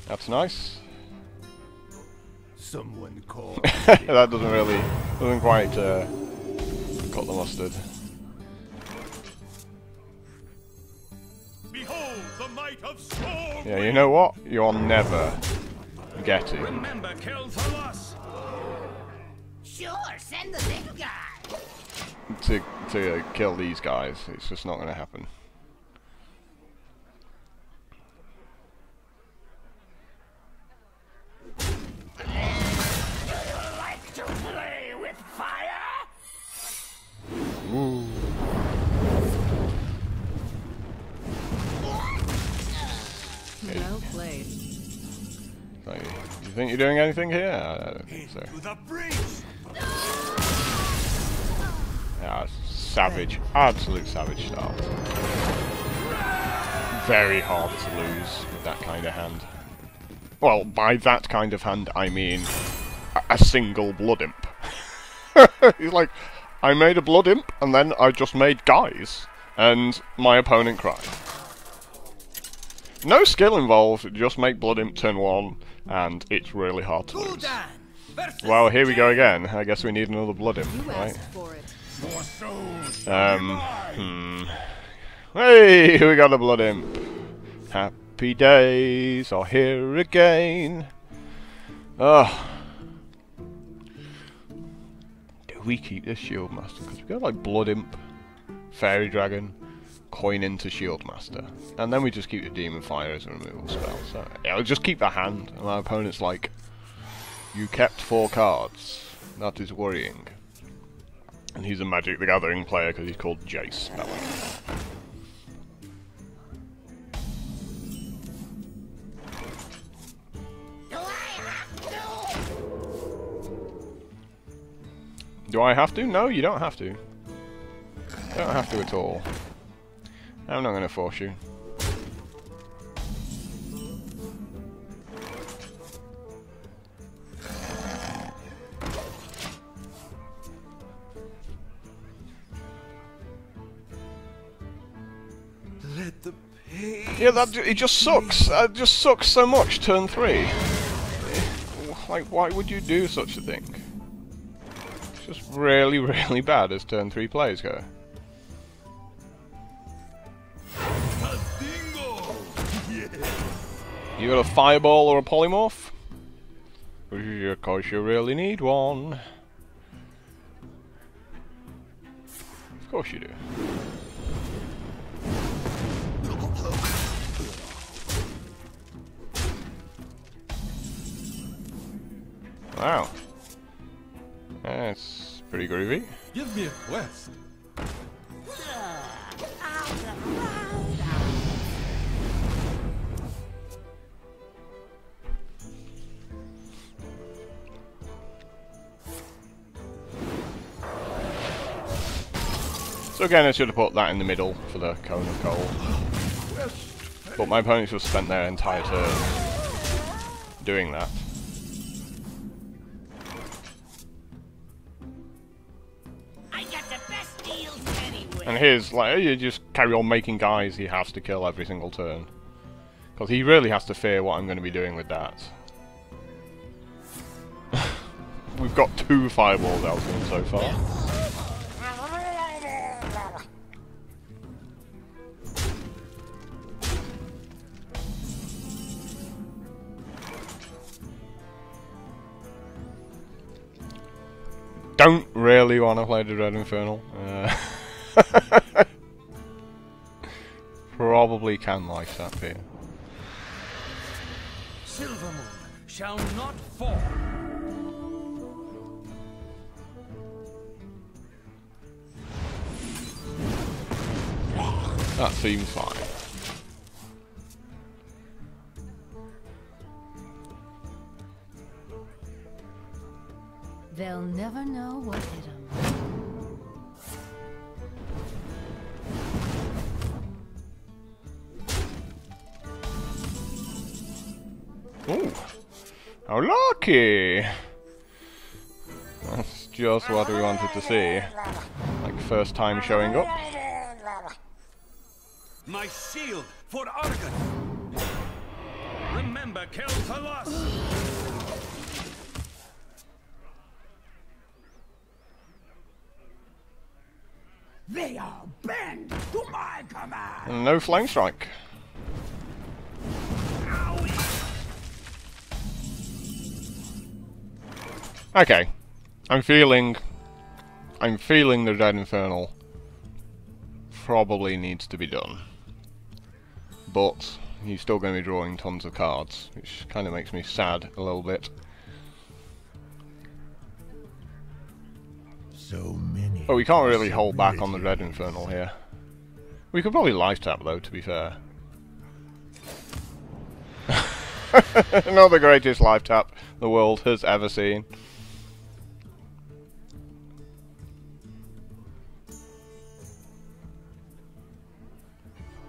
That's nice. Someone call. That doesn't quite cut the mustard. Behold the might of sword. Yeah, you know what? You're never getting Remember, kill for us. Sure, send the little guy. to kill these guys. It's just not going to happen. Like to play with fire? Ooh. Well played. So, you think you're doing anything here? I don't think so. To the breach. Yeah, savage, absolute savage start. Very hard to lose with that kind of hand. Well, by that kind of hand, I mean a single Blood Imp. He's like, I made a Blood Imp, and then I just made guys, and my opponent cried. No skill involved, just make Blood Imp turn 1, and it's really hard to lose. Well, here we go again. I guess we need another Blood Imp, You right? asked for it. Your souls shall be mine. Hey, we got a Blood Imp. Happy days are here again. Ugh. Do we keep this Shield Master? Because we got like Blood Imp, Fairy Dragon, coin into Shield Master. And then we just keep the Demon Fire as a removal spell. So yeah, I'll just keep the hand. And my opponent's like, you kept 4 cards. That is worrying. And he's a Magic the Gathering player because he's called Jace. That one. Do I have to? No, you don't have to. You don't have to at all. I'm not going to force you. Let the pain. Yeah, it just sucks. It just sucks so much. Turn 3. Like, why would you do such a thing? It's just really, really bad as turn 3 plays go. Dingo. You got a fireball or a polymorph? Because you really need one. Of course you do. Wow. That's pretty groovy. Give me a quest. So again, I should have put that in the middle for the Cone of Cold. But my opponents just spent their entire turn doing that. I got the best deals anywhere. And here's, like, you just carry on making guys he has to kill every single turn. Because he really has to fear what I'm going to be doing with that. We've got 2 fireballs out of him so far. Don't really want to play the Dread Infernal. Probably can life up here. Silver moon shall not fall. That seems fine. They'll never know what hit 'em. Ooh. How lucky! That's just what we wanted to see. Like, first time showing up. My shield for Argon. Remember, kill Colossus. They are bend to my command. And no flame strike. Okay. I'm feeling the Dread Infernal probably needs to be done. But he's still going to be drawing tons of cards, which kind of makes me sad a little bit. So many. But we can't really hold back on the Dread Infernal here. We could probably life tap though, to be fair. Not the greatest life tap the world has ever seen.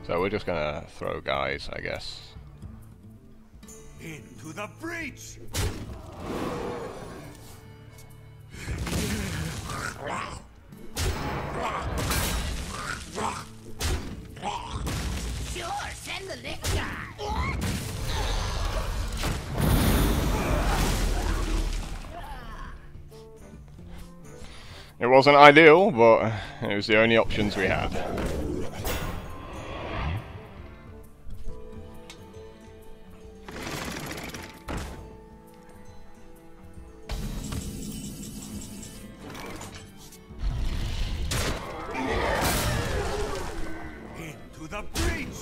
So we're just gonna throw guys, I guess. Into the breach. Sure, send the little guy. It wasn't ideal, but it was the only options we had. Into the breach.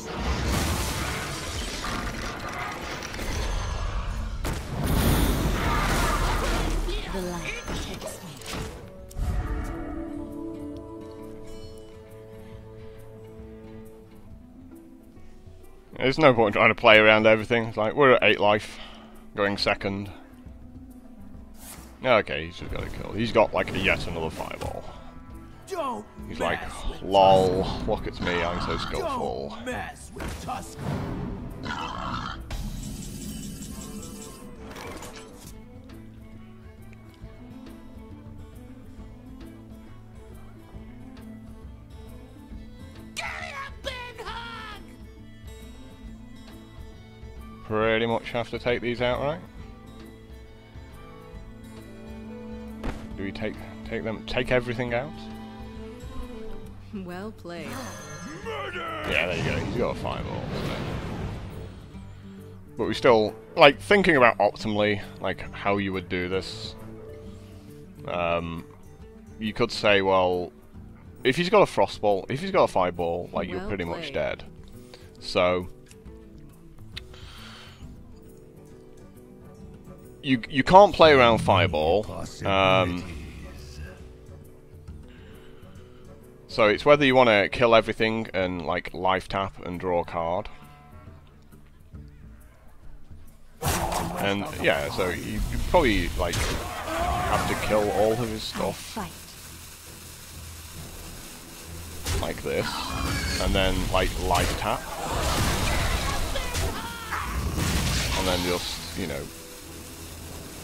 The light protects me. There's no point trying to play around everything. It's like, we're at 8 life, going second. Okay, he's just got a kill. He's got like yet another fireball. Don't He's like, mess with lol, look at me, I'm so Tusk. skillful. Don't mess with Tusk. Give me a big hug! Pretty much have to take these out, right? Do we take everything out? Well played. Yeah, there you go. He's got a fireball. So. But we still, like, thinking about optimally, like, how you would do this. You could say, well, if he's got a frostball, if he's got a fireball, like, you're Well pretty much played. dead. So you can't play around fireball. So it's whether you want to kill everything and like life tap and draw a card. And yeah, so you probably like have to kill all of his stuff Fight. like this, and then like life tap, and then just, you know,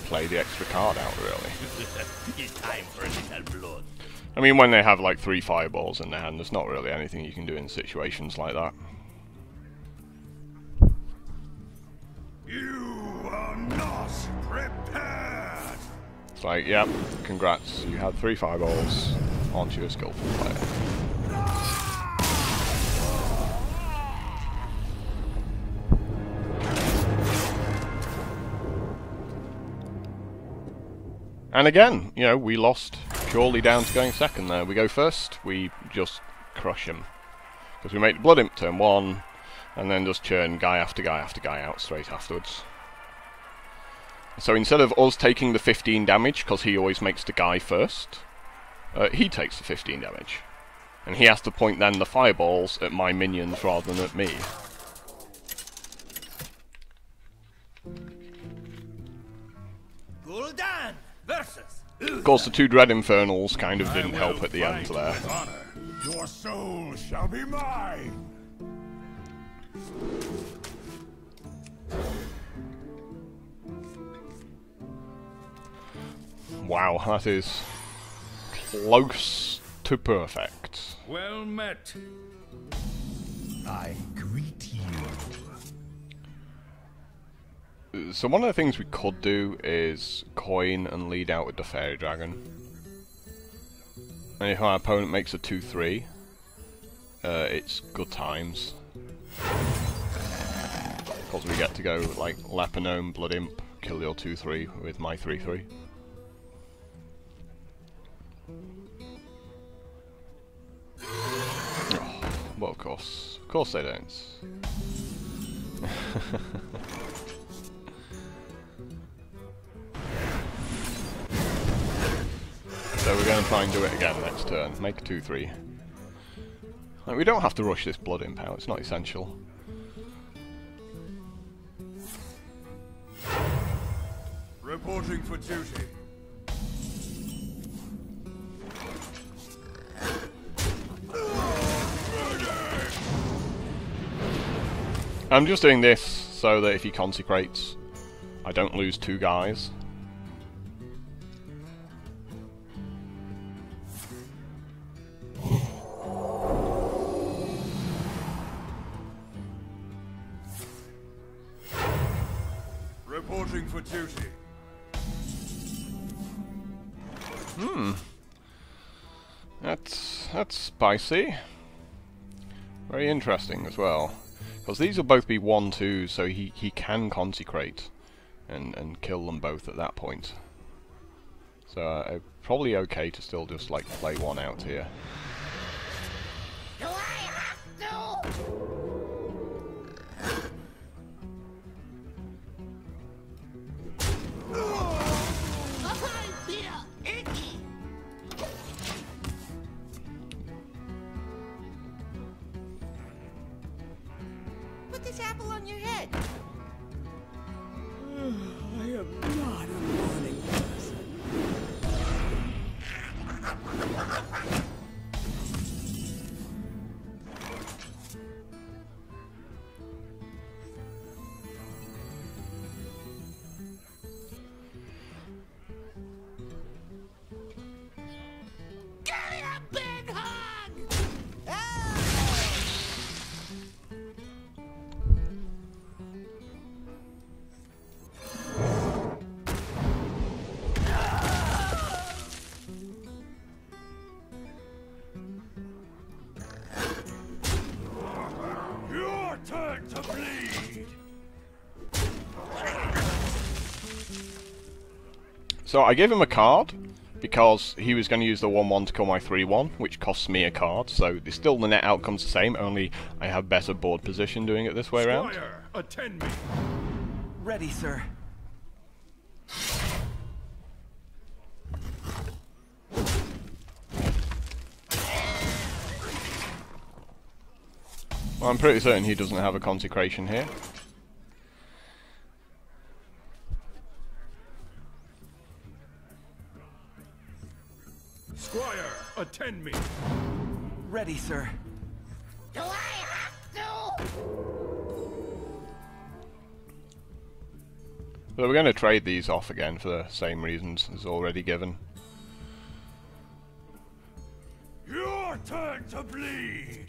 play the extra card out really. It's time for a little blood. I mean, when they have like 3 fireballs in their hand, there's not really anything you can do in situations like that. You are not prepared. It's like, yep, congrats, you had 3 fireballs, aren't you a skillful player? And again, you know, we lost purely down to going second there. We go first, we just crush him. Because we make the Blood Imp turn 1, and then just churn guy after guy after guy out straight afterwards. So instead of us taking the 15 damage, because he always makes the guy first, he takes the 15 damage. And he has to point then the fireballs at my minions rather than at me. Gul'dan versus. Of course, the 2 Dread Infernals kind of didn't help at the end there. With honor. Your soul shall be mine. Wow, that is close to perfect. Well met. I greet you. So one of the things we could do is coin and lead out with the Fairy Dragon. And if our opponent makes a 2-3, it's good times. Because we get to go like Leponome, Blood Imp, kill your 2-3 with my 3-3. Oh, well, of course they don't. So we're going to try and do it again next turn. Make a 2-3. Like, we don't have to rush this Blood Imp out, it's not essential. Reporting for duty. I'm just doing this so that if he consecrates, I don't lose 2 guys. Reporting for duty. That's spicy. Very interesting as well. Because these will both be 1-2, so he can consecrate and kill them both at that point. So probably okay to still just like play one out here. Do I have to? I feel itchy. Put this apple on your head. I am not a morning person. Give me a big hug! Your turn to bleed. So I gave him a card because he was going to use the 1-1 to kill my 3-1, which costs me a card. So it's still the net outcome's the same, only I have better board position doing it this way around. Squire, attend me. Ready, sir. Well, I'm pretty certain he doesn't have a consecration here. Squire, attend me. Ready, sir. Do I have to? So we're going to trade these off again for the same reasons as already given. Your turn to bleed.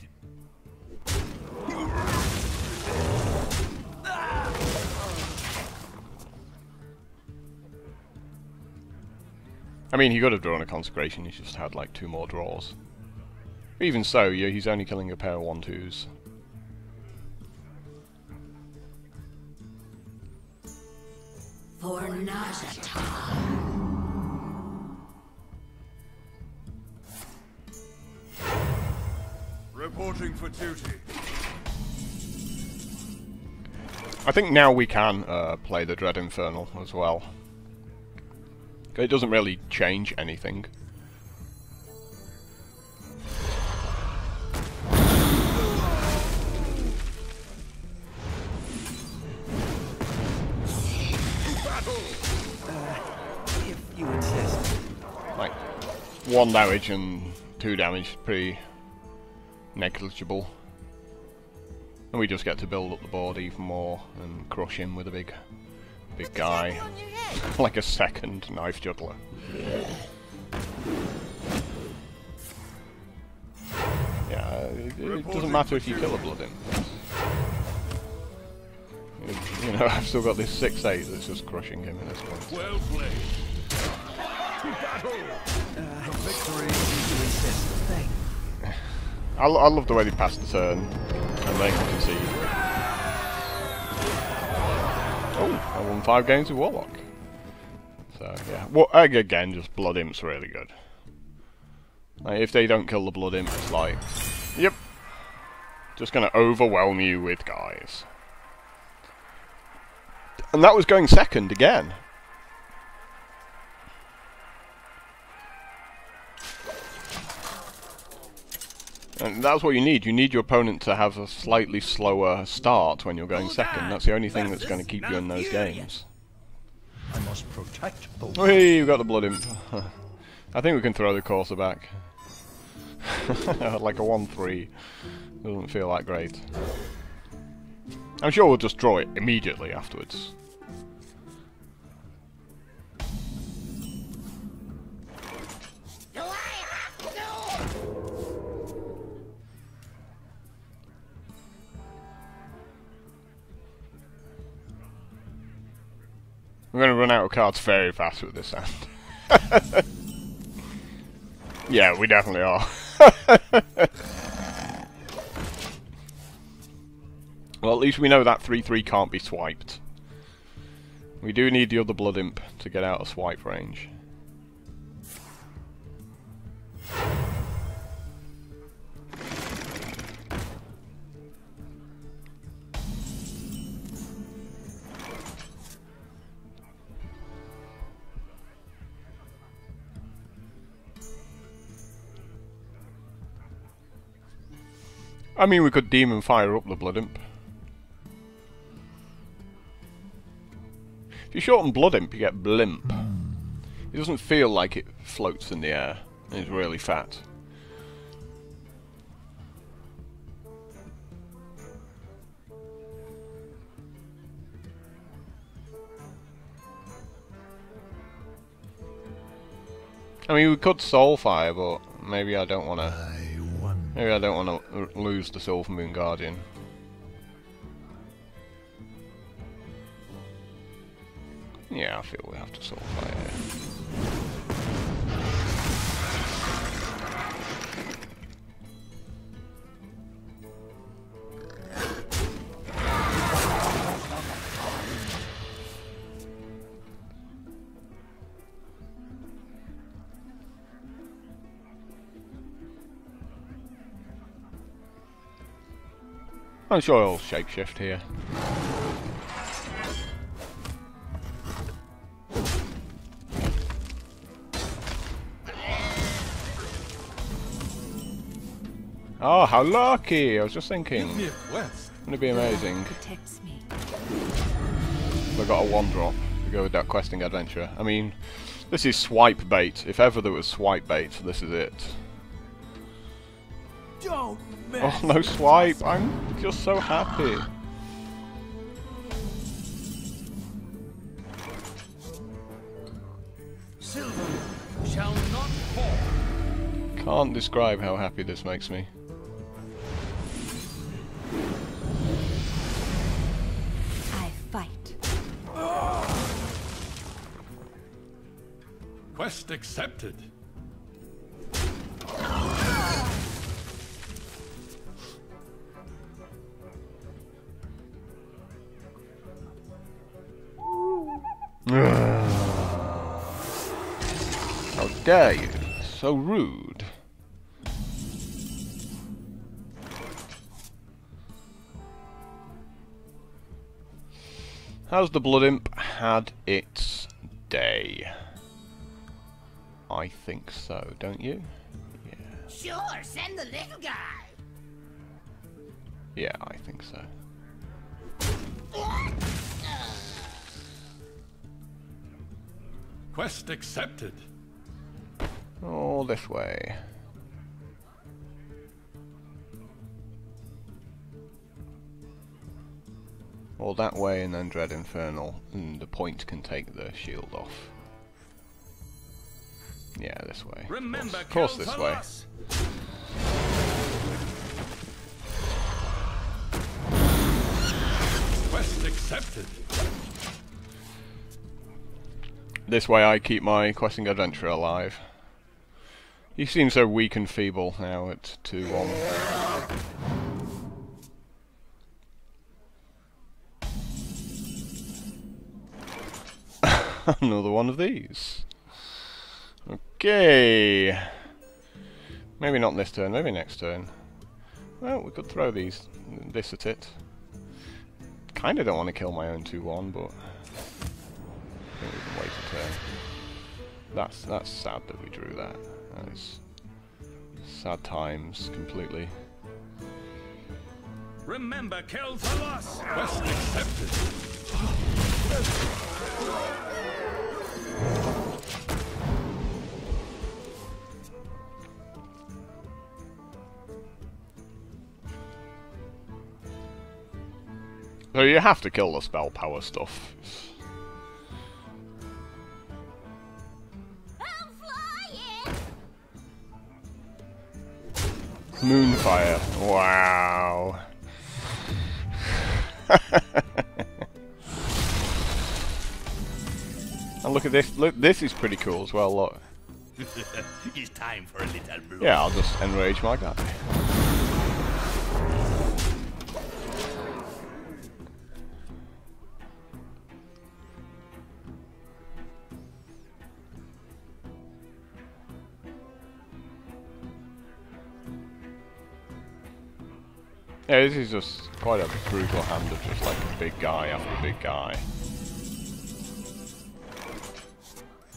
I mean, he could have drawn a consecration, he's just had like 2 more draws. Even so, yeah, he's only killing a pair of 1-2s. For Najata. Reporting for duty. I think now we can play the Dread Infernal as well. It doesn't really change anything. If you insist. Like, 1 damage and 2 damage, pretty negligible. And we just get to build up the board even more and crush him with a big big guy. Like a second knife juggler. Yeah, it doesn't matter if you kill a blood imp. You know, I've still got this 6-8 that's just crushing him at this point. Well played. To battle. Victory usually says the thing. I love the way they pass the turn and then concede. Oh, I won 5 games with Warlock. So yeah, well, again, just blood imp's really good. Like, if they don't kill the blood imp, it's like, yep, just gonna overwhelm you with guys. And that was going second again. And that's what you need. You need your opponent to have a slightly slower start when you're going second. That's the only thing that's going to keep you in those games. I must protect the Hey, you got the blood imp. I think we can throw the courser back. Like a 1-3. Doesn't feel that great. I'm sure we'll just draw it immediately afterwards. Do I have to? We're going to run out of cards very fast with this hand. Yeah, we definitely are. Well, at least we know that 3-3 can't be swiped. We do need the other blood imp to get out of swipe range. I mean, we could demon fire up the blood imp. If you shorten blood imp, you get blimp. It doesn't feel like it floats in the air, and it's really fat. I mean, we could soulfire, but maybe I don't want to. Maybe I don't want to lose the Silver Moon Guardian. Yeah, I feel we have to soulfire here. I'm sure he'll shapeshift here. Oh, how lucky! I was just thinking. Wouldn't it be amazing? Protects me. I got a 1-drop to go with that questing adventure. I mean, this is swipe bait. If ever there was swipe bait, this is it. Don't Oh, no swipe! I'm just so happy. Silver shall not fall. Can't describe how happy this makes me. I fight. Quest accepted. How dare you? So rude. Has the Blood Imp had its day? I think so, don't you? Yeah. Sure, send the little guy. Yeah, I think so. Quest accepted. Oh, this way. Or that way and then Dread Infernal, and the point can take the shield off. Yeah, this way. Remember, Of course this way. Quest accepted. This way I keep my questing adventurer alive. He seems so weak and feeble now at 2-1. Another one of these. Okay. Maybe not this turn, maybe next turn. Well, we could throw this at it. Kinda don't want to kill my own 2-1, but I think we can wait a turn. That's sad that we drew that. That is sad times completely. Remember, kill the loss. Quest accepted. So you have to kill the spell power stuff. I'm flying. Moonfire. Wow. And look at this. Look, this is pretty cool as well. Look. It's time for a little blood. Yeah, I'll just enrage my guy. Yeah, this is just quite a brutal hand of just like a big guy after a big guy.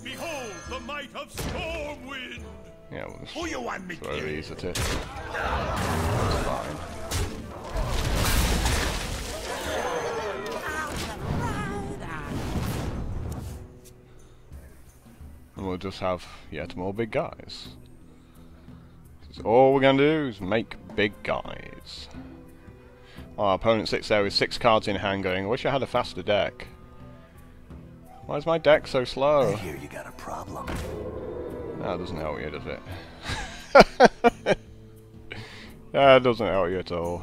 Behold the might of Stormwind. Yeah, we'll just Who you want me throw to? these at it. That's fine. And we'll just have yet more big guys. So all we're gonna do is make big guys. Our opponent sits there with 6 cards in hand going, I wish I had a faster deck. Why is my deck so slow? I hear you got a problem. That doesn't help you, does it? That doesn't help you at all.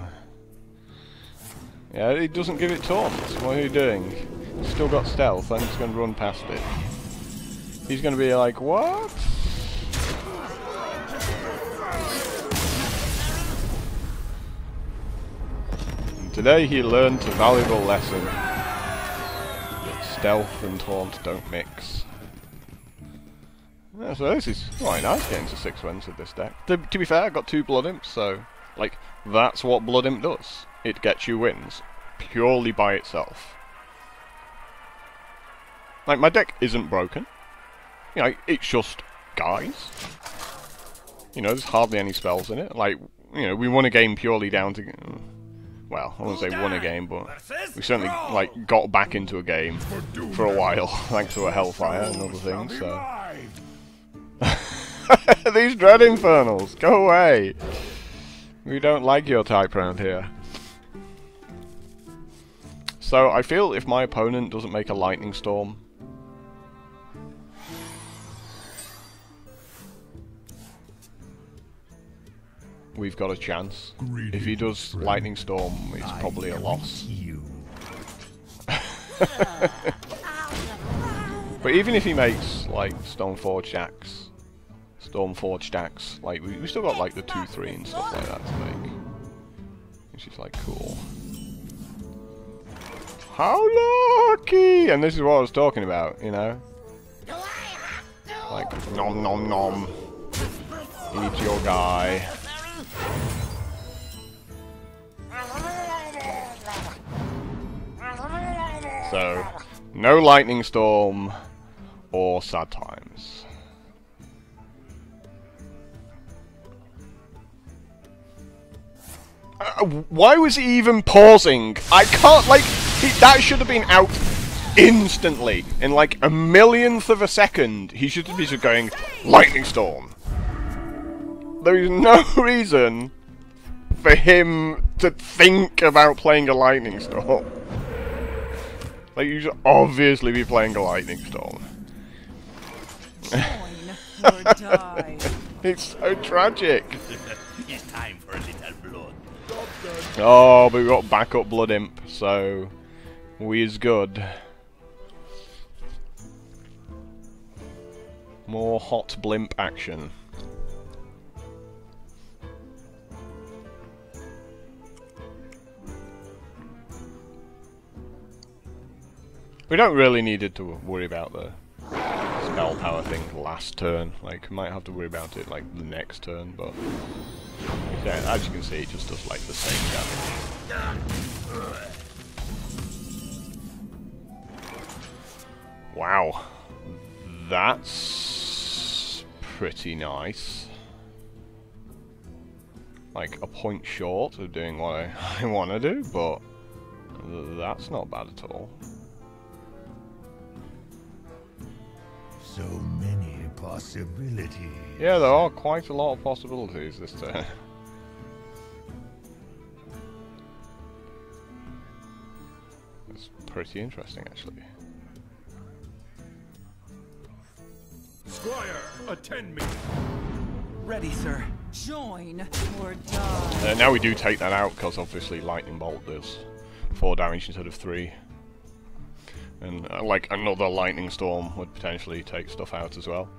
Yeah, it doesn't give it taunts. What are you doing? Still got stealth, I'm just going to run past it. He's going to be like, what? And today he learned a valuable lesson. That stealth and taunt don't mix. Yeah, so this is quite nice getting to 6 wins with this deck. To be fair, I got 2 Blood Imps, so, like, that's what Blood Imp does. It gets you wins, purely by itself. Like, my deck isn't broken. You know, it's just guys. You know, there's hardly any spells in it. Like, you know, we won a game purely down to... Well, I wouldn't say won a game, but we certainly, like, got back into a game for a while, thanks to a Hellfire and other things, so... These Dread Infernals, go away! We don't like your type round here. So, I feel if my opponent doesn't make a Lightning Storm... we've got a chance. If he does Lightning Storm, it's probably a loss. But even if he makes, like, Stormforged Axe, like, we still got, like, the 2-3 and stuff like that to make. Which is, like, cool. How lucky! And this is what I was talking about, you know? Like, nom nom nom. Eat your guy. So, no Lightning Storm or Sad Times. Why was he even pausing? I can't, like, that should have been out instantly. In like a millionth of a second, he should be just going, Lightning Storm. There is no reason for him to think about playing a Lightning Storm. Like, you should obviously be playing a Lightning Storm. Join or die. It's so tragic. It's time for a little blood. Oh, but we got backup Blood Imp, so we is good. More hot blimp action. We don't really need to worry about the spell power thing last turn. Like, we might have to worry about it like the next turn, but yeah, as you can see, it just does like the same damage. Wow, that's pretty nice. Like a point short of doing what I want to do, but that's not bad at all. So many possibilities. Yeah, there are quite a lot of possibilities this turn. It's pretty interesting, actually. Squire, attend me. Ready, sir. Join or die. Now we do take that out, because obviously Lightning Bolt does 4 damage instead of 3. And like another Lightning Storm would potentially take stuff out as well.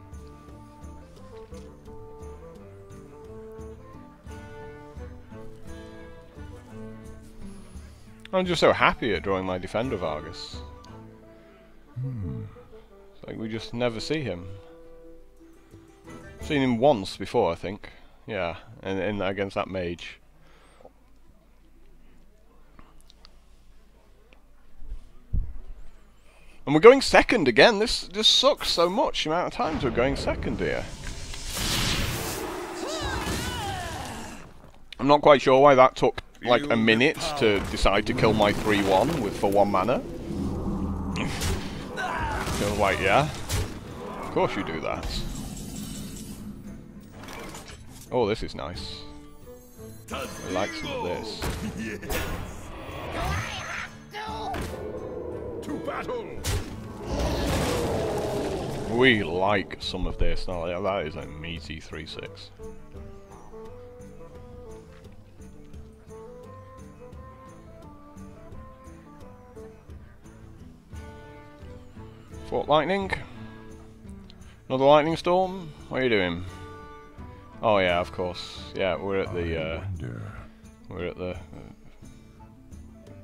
I'm just so happy at drawing my Defender Vargas. It's like we just never see him. Seen him once before, I think. Yeah, and against that mage. And we're going second again. This just sucks so much, the amount of times we're going second here. I'm not quite sure why that took like a minute to decide to kill my 3-1 with for 1 mana. I was like, yeah, of course you do that. Oh, this is nice. I like some of this. To battle! We like some of this. Oh, yeah, that is a meaty 3-6. Fort Lightning. Another Lightning Storm. What are you doing? Oh yeah, of course. Yeah, we're at the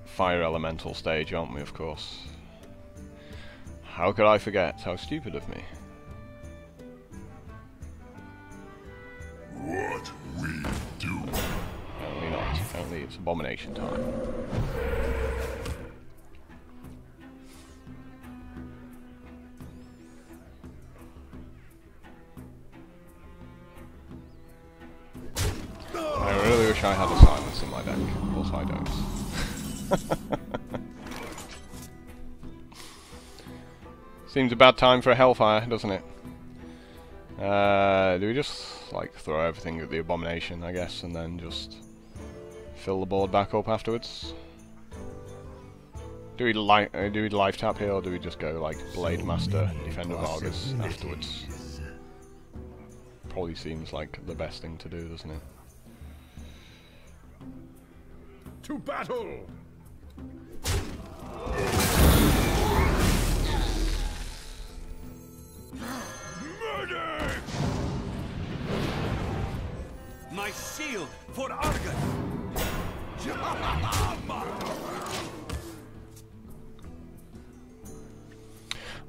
Fire Elemental stage, aren't we? Of course. How could I forget? How stupid of me. What we do. Apparently not. Apparently it's Abomination time. I really wish I had a silence in my deck. Of course I don't. Seems a bad time for a Hellfire, doesn't it? Do we just like throw everything at the Abomination, I guess, and then just fill the board back up afterwards? Do we life tap here, or do we just go like Blade Master, Defender Vargas afterwards? Probably seems like the best thing to do, doesn't it? To battle! Murder! My shield for Argus.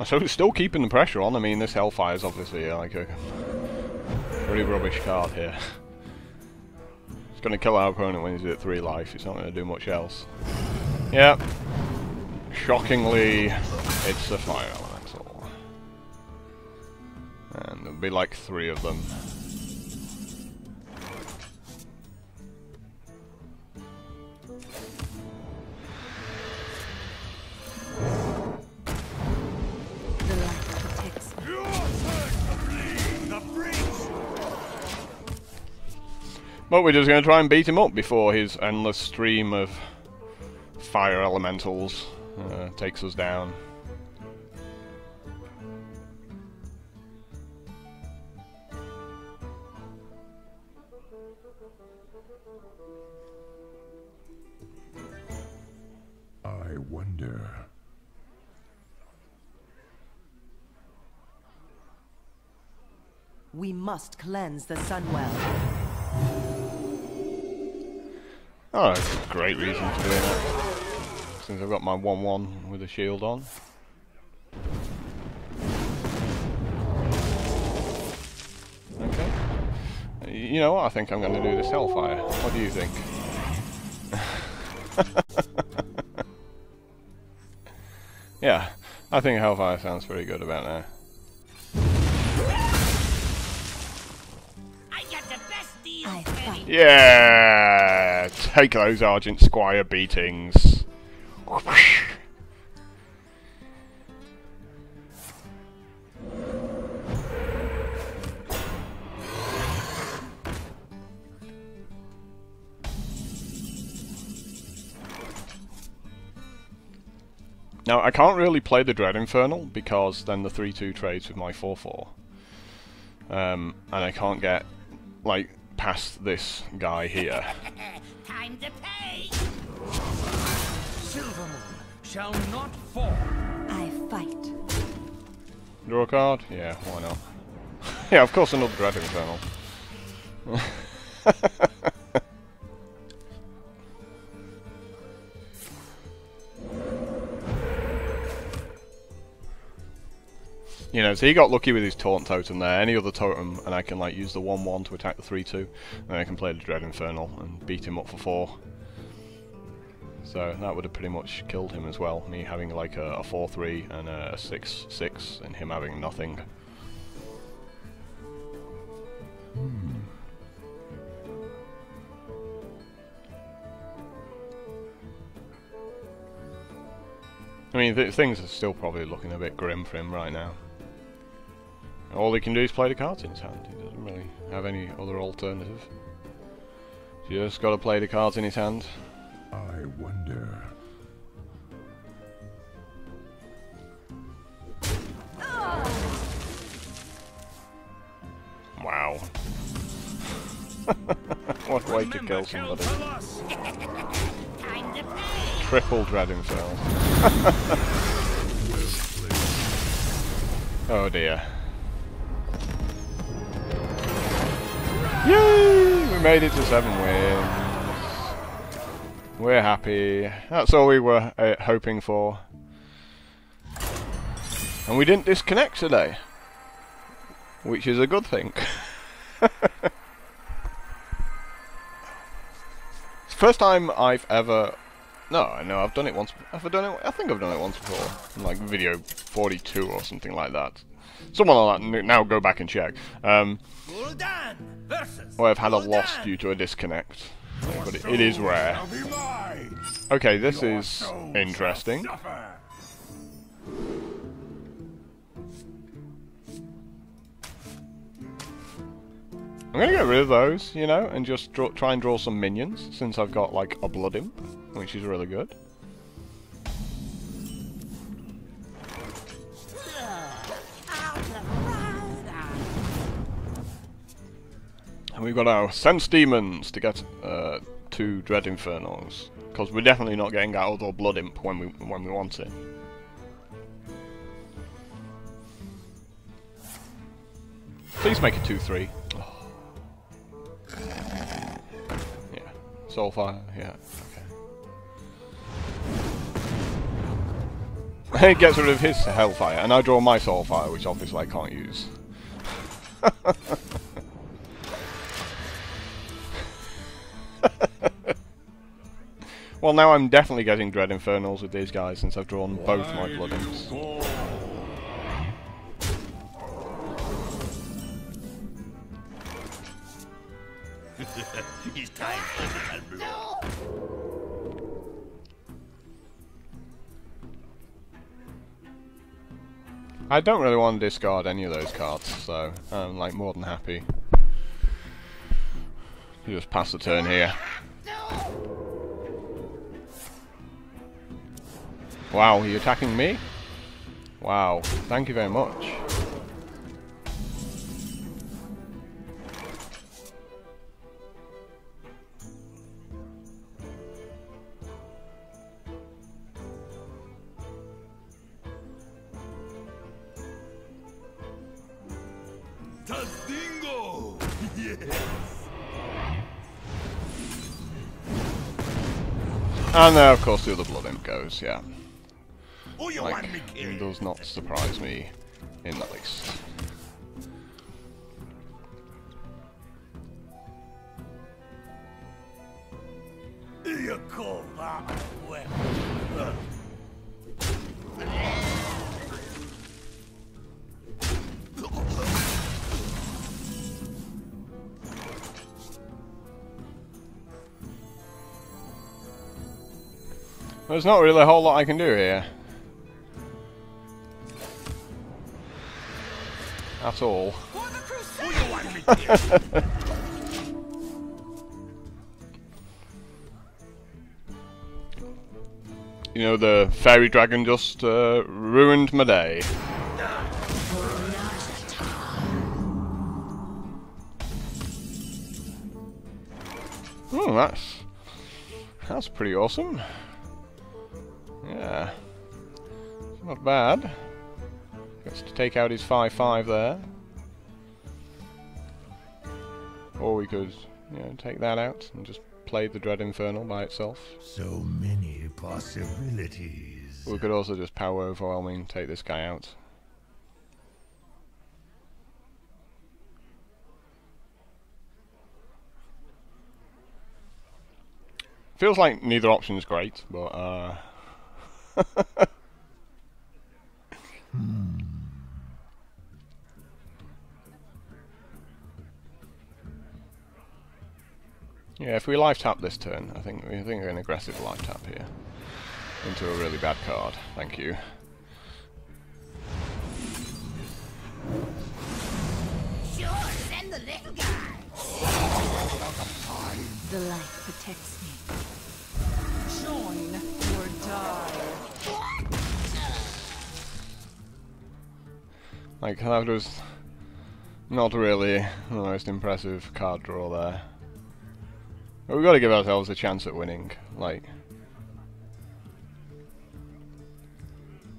So it's still keeping the pressure on. I mean, this Hellfire is obviously like a pretty rubbish card here. It's going to kill our opponent when he's at 3 life. It's not going to do much else. Yeah. Shockingly, it's a Fire Elemental. And there'll be like 3 of them. The light protects me. But we're just going to try and beat him up before his endless stream of Fire Elementals takes us down. I wonder. We must cleanse the Sunwell. Oh, that's a great reason for doing it. Since I've got my 1/1 with a shield on. Okay. You know what? I think I'm going to do this Hellfire. What do you think? Yeah, I think Hellfire sounds pretty good about now. I got the best deal I fight. Yeah! Take those Argent Squire beatings. Now, I can't really play the Dread Infernal because then the 3/2 trades with my 4/4. And I can't get, like, past this guy here. Time to pay. Silvermoon shall not fall. I fight. Draw a card? Yeah, why not? Yeah, of course another Dread Infernal. You know, so he got lucky with his Taunt Totem there. Any other totem, and I can like use the 1/1 to attack the 3/2, and I can play the Dread Infernal and beat him up for 4. So that would have pretty much killed him as well. Me having like a 4/3 and a 6/6, and him having nothing. I mean, things are still probably looking a bit grim for him right now. All he can do is play the cards in his hand. He doesn't really have any other alternative. Just got to play the cards in his hand. I wonder. Wow. What way to kill somebody. Time to pay. Triple Dread Infernal. Oh dear. Yay! We made it to 7 wins. We're happy. That's all we were hoping for. And we didn't disconnect today. Which is a good thing. It's the first time I've ever... No, I've done it once. Have I done it? I think I've done it once before. Like video 42 or something like that. Someone like that. Now go back and check. Or I've had a loss due to a disconnect. But it is rare. Okay, this is interesting. I'm gonna get rid of those, you know, and just try and draw some minions, since I've got, like, a Blood Imp, which is really good. And we've got our Sense Demons to get 2 Dread Infernals, because we're definitely not getting out of our Blood Imp when we want it. Please make it 2/3. Yeah. Soulfire, yeah, okay. He gets rid of his Hellfire, and I draw my Soulfire, which obviously I can't use. Well, now I'm definitely getting Dread Infernals with these guys, since I've drawn both my Blood Imps. It's time for the blow. I don't really want to discard any of those cards, so I'm like more than happy to just pass the turn here. Wow, are you attacking me? Wow, thank you very much. Tastingo! Yes! And there, of course, the other Blood Imp goes, yeah. Who you Like, want me it killed? does not surprise me in the least. You call that a weapon? There's not really a whole lot I can do here. At all. Who you want me killed? You know, the fairy dragon just ruined my day. Oh, that's pretty awesome. Yeah, not bad. Gets to take out his 5/5 there, or we could, you know, take that out and just play the Dread Infernal by itself. So many possibilities. We could also just power overwhelming, take this guy out. Feels like neither option is great, but yeah, if we life tap this turn, I think an aggressive life tap here into a really bad card. Thank you. Sure, send the little guy. The light protects me. Join or die. Like, that was not really the most impressive card draw there. But we've got to give ourselves a chance at winning. Like,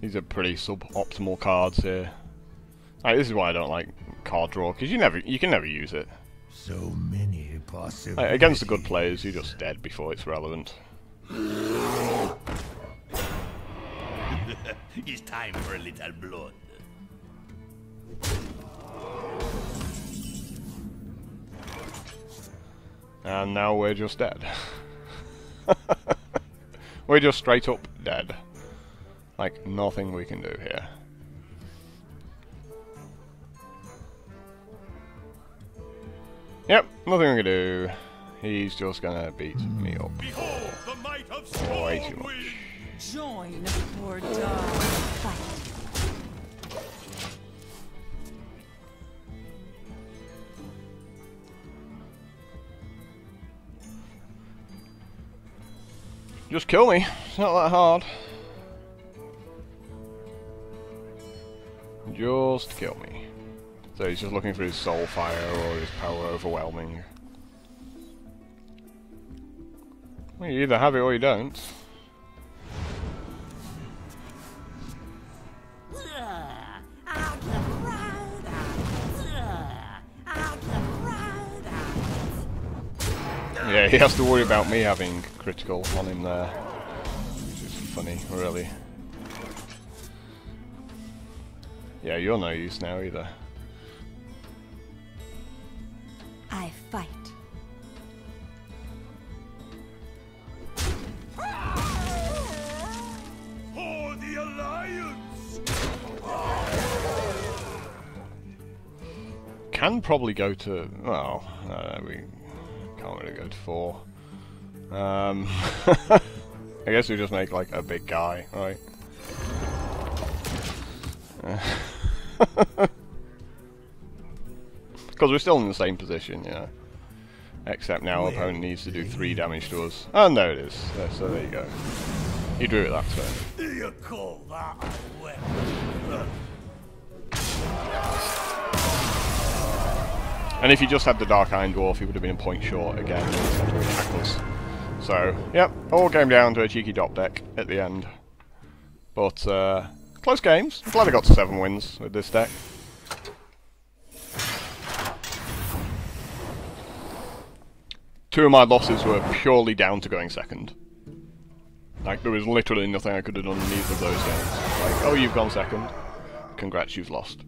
these are pretty suboptimal cards here. Like, this is why I don't like card draw, because you can never use it. So many possibilities. Like, against the good players, you're just dead before it's relevant. It's time for a little blood. And now we're just dead. We're just straight up dead. Like, nothing we can do here. Yep, nothing we can do. He's just gonna beat me up. Behold the might of Oh, way too much. Join or die. Fight. Just kill me. It's not that hard. Just kill me. So he's just looking for his soul fire or his power overwhelming. Well, you either have it or you don't. Out the crowd, out the crowd. Yeah, he has to worry about me having critical on him there. Which is funny, really. Yeah, you're no use now either. I fight. For the Alliance! Can probably go to... well, we can't really go to 4. I guess we just make like a big guy, right? Because we're still in the same position, you know. Except now our opponent needs to do 3 damage to us. And there it is. So there you go. He drew it that turn. You call that a weapon? And if you just had the Dark Iron Dwarf, he would have been a point short again. So, yep, all came down to a cheeky top deck at the end. But, close games. I'm glad I got to 7 wins with this deck. Two of my losses were purely down to going second. Like, there was literally nothing I could have done in either of those games. Like, oh, you've gone second. Congrats, you've lost.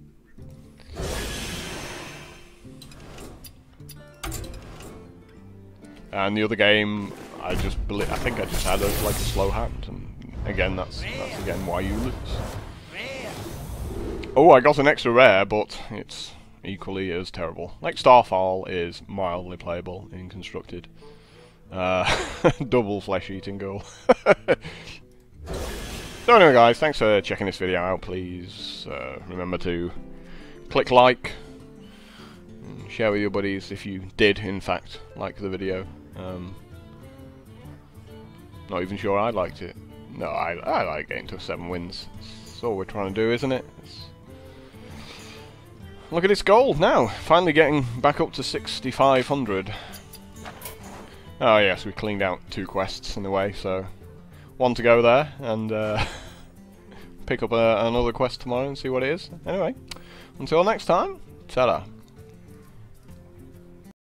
And the other game, I think I just had a slow hand, and again, that's again why you lose. Oh, I got an extra rare, but it's equally as terrible. Like, Starfall is mildly playable in Constructed. Double flesh-eating goal. So anyway, guys, thanks for checking this video out. Please remember to click like, and share with your buddies if you did, in fact, like the video. Not even sure I liked it. No, I like getting to 7 wins. That's all we're trying to do, isn't it? Look at this gold now. Finally getting back up to 6,500. Oh yes, we cleaned out 2 quests in the way, so 1 to go there, and pick up another quest tomorrow and see what it is. Anyway, until next time, ta-da.